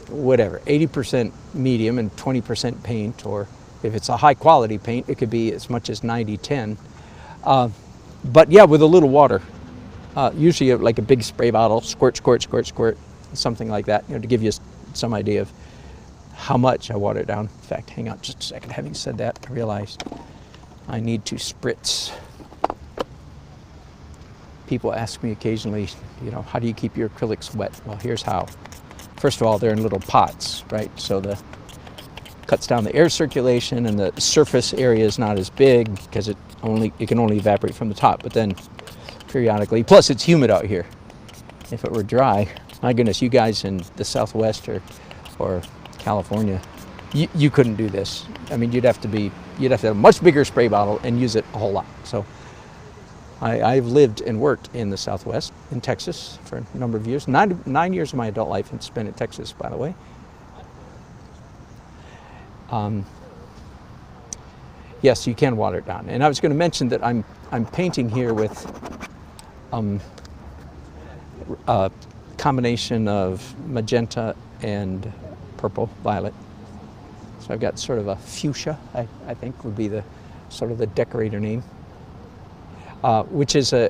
whatever, 80% medium and 20% paint, or if it's a high quality paint, it could be as much as 90-10. But yeah, with a little water, usually like a big spray bottle, squirt, something like that, to give you some idea of how much I water it down. In fact, hang on just a second. Having said that, I realized I need to spritz. People ask me occasionally, how do you keep your acrylics wet? Well, here's how. First of all, they're in little pots, right? So the cuts down the air circulation, and the surface area is not as big because it can only evaporate from the top. But then periodically, plus it's humid out here. If it were dry, my goodness, you guys in the Southwest or California, you couldn't do this. I mean, you'd have to have a much bigger spray bottle and use it a whole lot. So I've lived and worked in the Southwest, in Texas, for a number of years. 9 years of my adult life and spent in Texas, by the way. Yes, you can water it down. And I was going to mention that I'm painting here with a combination of magenta and purple, violet. So I've got sort of a fuchsia, I think would be the sort of the decorator name, which is an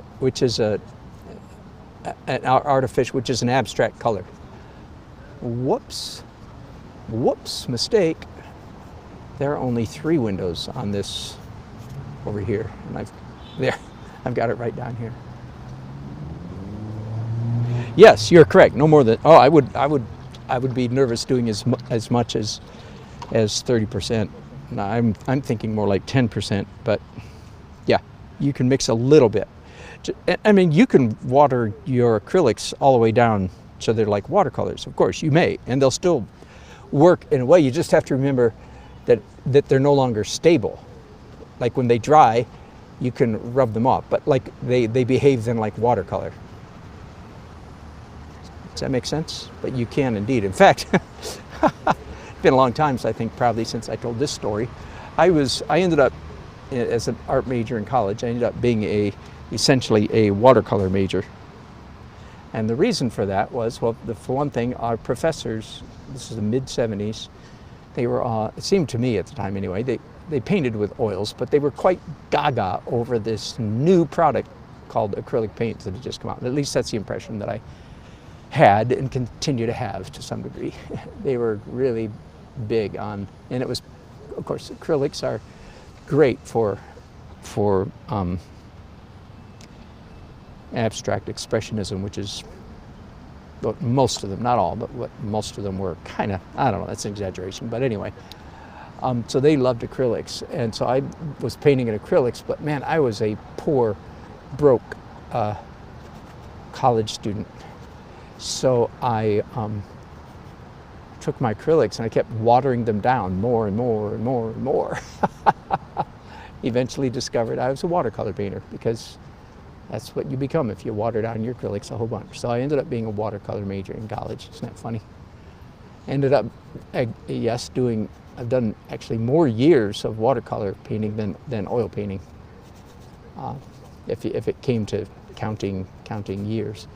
artificial, which is an abstract color. Whoops, mistake. There are only 3 windows on this over here, and I've got it right down here. Yes, you're correct. No more than, I would be nervous doing as much as 30%. Now, I'm thinking more like 10%, but yeah, you can mix a little bit. I mean, you can water your acrylics all the way down so they're like watercolors. Of course, you may, and they'll still work in a way. You just have to remember that they're no longer stable. Like when they dry, you can rub them off, but like they behave then like watercolor. Does that make sense? But you can indeed. In fact, it's been a long time, I think, probably since I told this story. I ended up, as an art major in college, I ended up being essentially a watercolor major. And the reason for that was, well, for one thing, our professors, this is the mid-70s, they were, it seemed to me at the time anyway, they painted with oils, but they were quite gaga over this new product called acrylic paints that had just come out. At least that's the impression that I had and continue to have to some degree. They were really big on, and it was, of course, acrylics are great for abstract expressionism, which is what most of them, not all, but what most of them were kind of, I don't know, that's an exaggeration, but anyway. So they loved acrylics, and so I was painting in acrylics, but man, I was a poor, broke college student. So I took my acrylics and I kept watering them down more and more and more and more. Eventually discovered I was a watercolor painter, because that's what you become if you water down your acrylics a whole bunch. So I ended up being a watercolor major in college. Isn't that funny? Ended up, yes, I've done actually more years of watercolor painting than oil painting, if it came to counting years.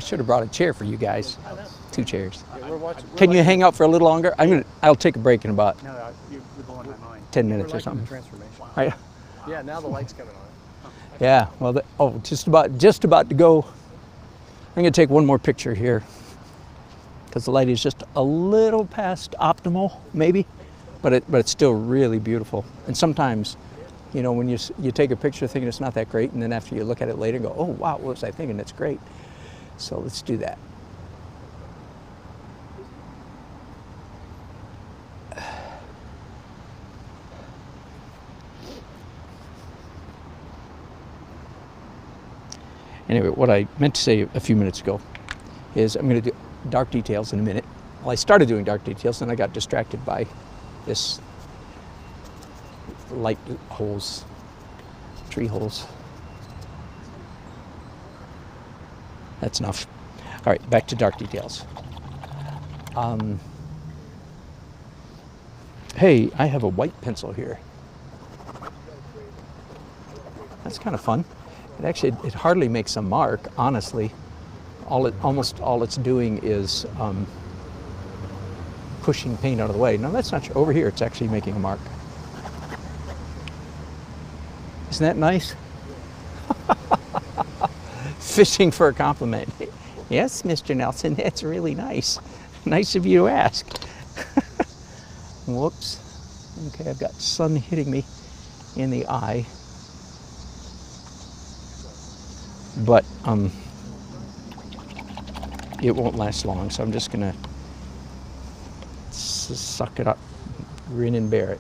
should have brought a chair for you guys. 2 chairs. Yeah, we're watching. Can you hang out for a little longer? I'll take a break in about No, you're blowing my mind. 10 minutes We're or something. The transformation. Right. Yeah, now the light's coming on. Yeah, well, just about to go. I'm going to take one more picture here because the light is just a little past optimal, maybe, but it's still really beautiful. And sometimes, you know, when you take a picture thinking it's not that great, and then after you look at it later and go, oh, wow, what was I thinking? It's great. So let's do that. Anyway, what I meant to say a few minutes ago is I'm going to do dark details in a minute. Well, I started doing dark details, then I got distracted by this light holes, tree holes. That's enough. All right, back to dark details. Hey, I have a white pencil here. That's kind of fun. It hardly makes a mark, honestly. Almost all it's doing is pushing paint out of the way. No, that's not true. Over here, it's actually making a mark. Isn't that nice? Fishing for a compliment. Yes, Mr. Nelson, that's really nice. Nice of you to ask. Whoops. Okay, I've got sun hitting me in the eye. But it won't last long, so I'm just gonna suck it up, grin and bear it.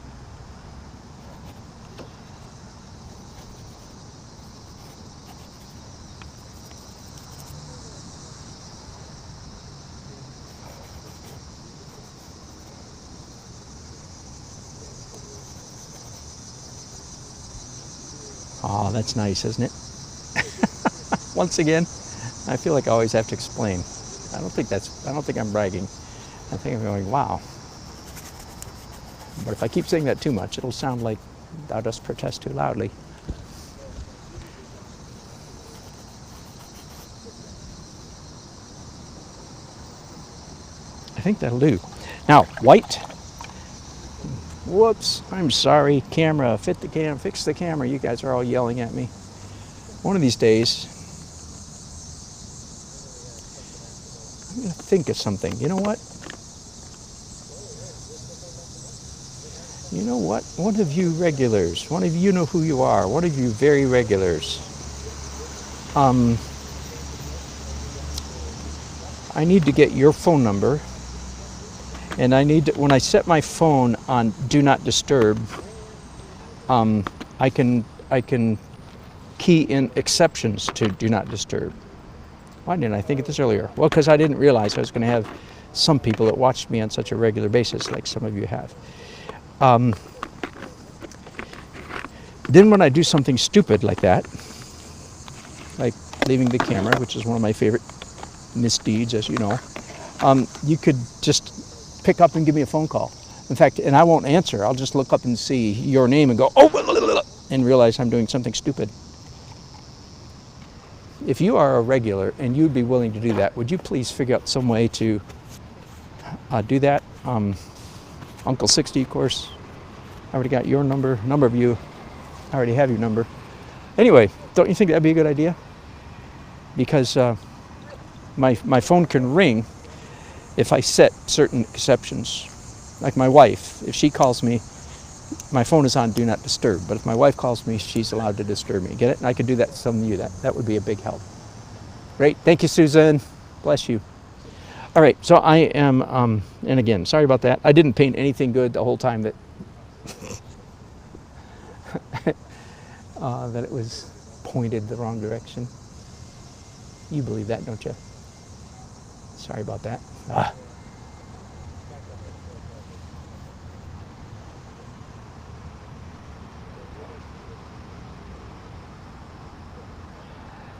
Oh, that's nice, isn't it? Once again, I feel like I always have to explain. I don't think I'm bragging. I think I'm going, wow. But if I keep saying that too much, it'll sound like thou dost protest too loudly. I think that'll do. Now, white. Whoops, I'm sorry. Camera, fix the camera. You guys are all yelling at me. One of these days, I'm going to think of something. You know what? You know what? One of you regulars, one of you know who you are, one of you very regulars. I need to get your phone number, and I need to, when I set my phone on Do Not Disturb, I can key in exceptions to Do Not Disturb. Why didn't I think of this earlier? Well, because I didn't realize I was going to have some people that watched me on such a regular basis, like some of you have. Then when I do something stupid like that, like leaving the camera, which is one of my favorite misdeeds, as you know, you could just pick up and give me a phone call. In fact, and I won't answer. I'll just look up and see your name and go, oh, and realize I'm doing something stupid. If you are a regular and you'd be willing to do that, would you please figure out some way to do that? Uncle 60, of course, I already got your number. A number of you, I already have your number. Anyway, don't you think that'd be a good idea? Because my phone can ring if I set certain exceptions. Like my wife, if she calls me, my phone is on Do Not Disturb. But if my wife calls me, she's allowed to disturb me. Get it? And I could do that to some of you. That would be a big help. Great. Thank you, Susan. Bless you. All right. So I am, and again, sorry about that. I didn't paint anything good the whole time that that it was pointed the wrong direction. You believe that, don't you? Sorry about that.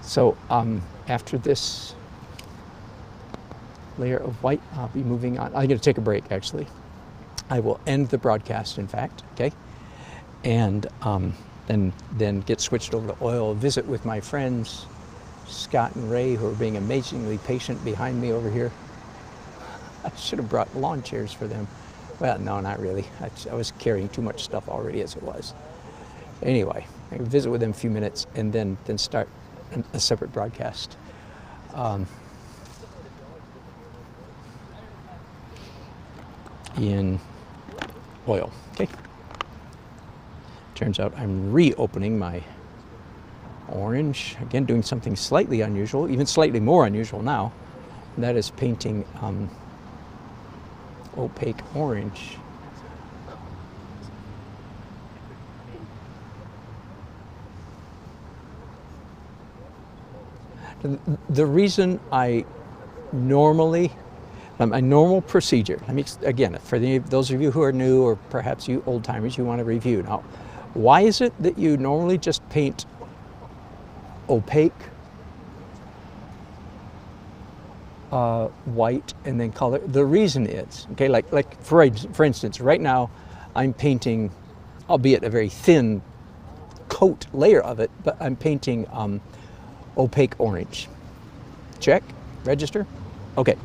So after this layer of white, I'll be moving on. I'm going to take a break, actually. I will end the broadcast, in fact, okay? And then get switched over to oil, visit with my friends, Scott and Ray, who are being amazingly patient behind me over here. I should have brought lawn chairs for them. Well, no, not really. I was carrying too much stuff already as it was. Anyway, I can visit with them a few minutes and then start a separate broadcast. In oil. Okay. Turns out I'm reopening my orange. Again, doing something slightly unusual, even slightly more unusual now. And that is painting opaque orange. The reason my normal procedure, let me, again, for those of you who are new or perhaps you old timers, you want to review. Now, why is it that you normally just paint opaque white and then color? The reason is, okay, like for instance, right now I'm painting, albeit a very thin coat layer of it, but I'm painting opaque orange. Check, register, okay.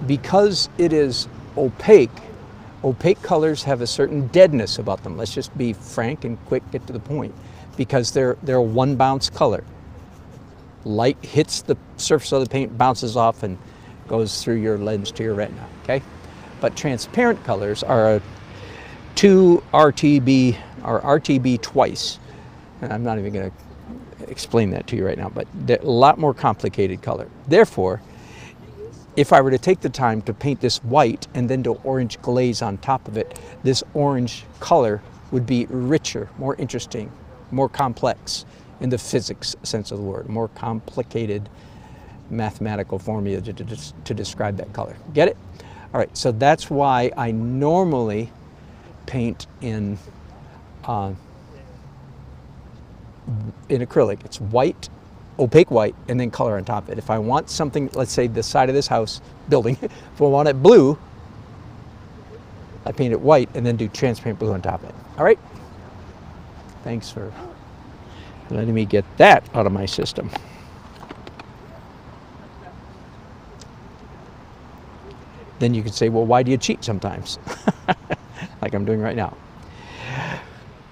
Because it is opaque colors have a certain deadness about them. Let's just be frank and quick, get to the point. Because they're a one bounce color. Light hits the surface of the paint, bounces off, and goes through your lens to your retina, okay? But transparent colors are a 2 RTB, or RTB twice. And I'm not even gonna explain that to you right now, but they're a lot more complicated color. Therefore, if I were to take the time to paint this white and then do orange glaze on top of it, this orange color would be richer, more interesting, more complex in the physics sense of the word, more complicated mathematical formula to describe that color. Get it? All right, so that's why I normally paint in acrylic. It's white, opaque white, and then color on top of it. If I want something, let's say the side of this house building, if I want it blue, I paint it white and then do transparent blue on top of it. All right? Thanks for letting me get that out of my system. Then you could say, well, why do you cheat sometimes? Like I'm doing right now.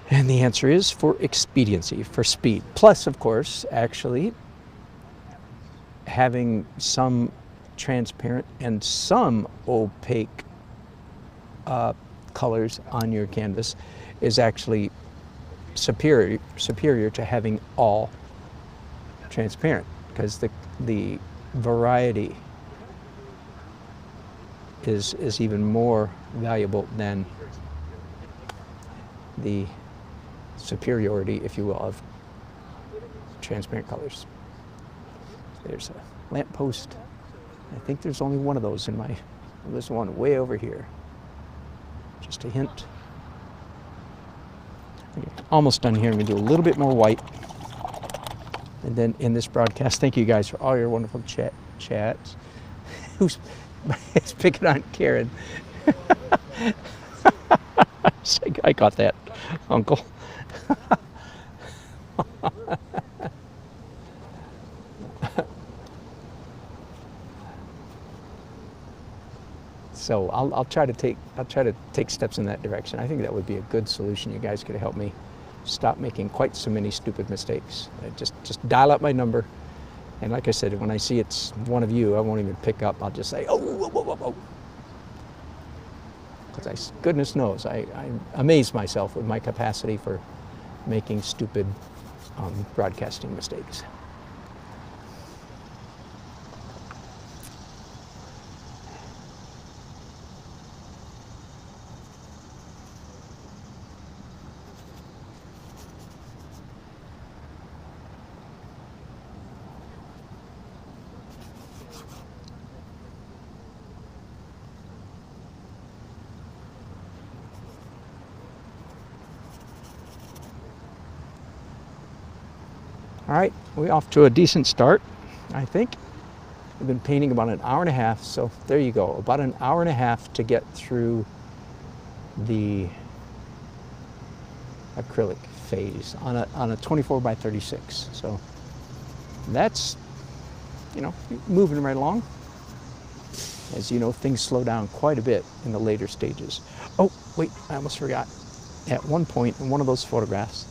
And the answer is for expediency, for speed. Plus, of course, actually having some transparent and some opaque colors on your canvas is actually superior to having all transparent, because the variety is even more valuable than the superiority, if you will, of transparent colors. There's a lamp post. I think there's only one of those in my, there's one way over here. Just a hint. Okay, almost done here. I'm going to do a little bit more white. And then in this broadcast, thank you guys for all your wonderful chats. Who's picking on Karen? I got that, Uncle. So I'll try to take steps in that direction. I think that would be a good solution. You guys could help me stop making quite so many stupid mistakes. Just dial up my number, and like I said, when I see it's one of you, I won't even pick up. I'll just say, oh, whoa, whoa, whoa, whoa. Because goodness knows, I amaze myself with my capacity for making stupid broadcasting mistakes. All right, we're off to a decent start, I think. We've been painting about an hour and a half, so there you go. About an hour and a half to get through the acrylic phase on a 24 by 36. So that's, you know, moving right along. As you know, things slow down quite a bit in the later stages. Oh, wait, I almost forgot. At one point in one of those photographs,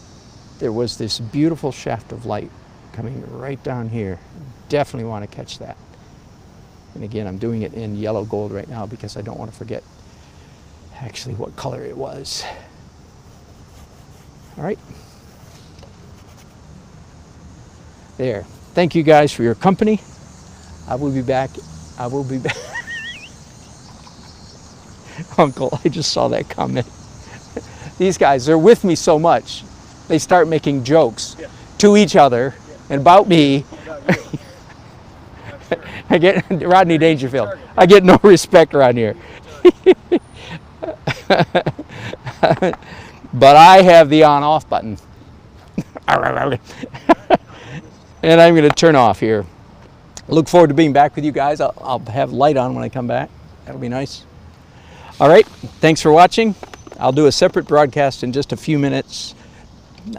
there was this beautiful shaft of light coming right down here. Definitely want to catch that. And again, I'm doing it in yellow gold right now because I don't want to forget actually what color it was. All right. There. Thank you guys for your company. I will be back. I will be back. Uncle, I just saw that comment. These guys, they're with me so much, they start making jokes to each other and about me. I get Rodney Dangerfield. I get no respect around here. But I have the on-off button. And I'm going to turn off here. Look forward to being back with you guys. I'll have light on when I come back. That'll be nice. All right, thanks for watching. I'll do a separate broadcast in just a few minutes.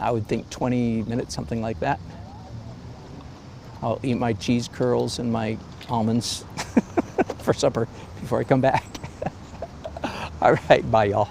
I would think 20 minutes, something like that. I'll eat my cheese curls and my almonds for supper before I come back. All right, bye y'all.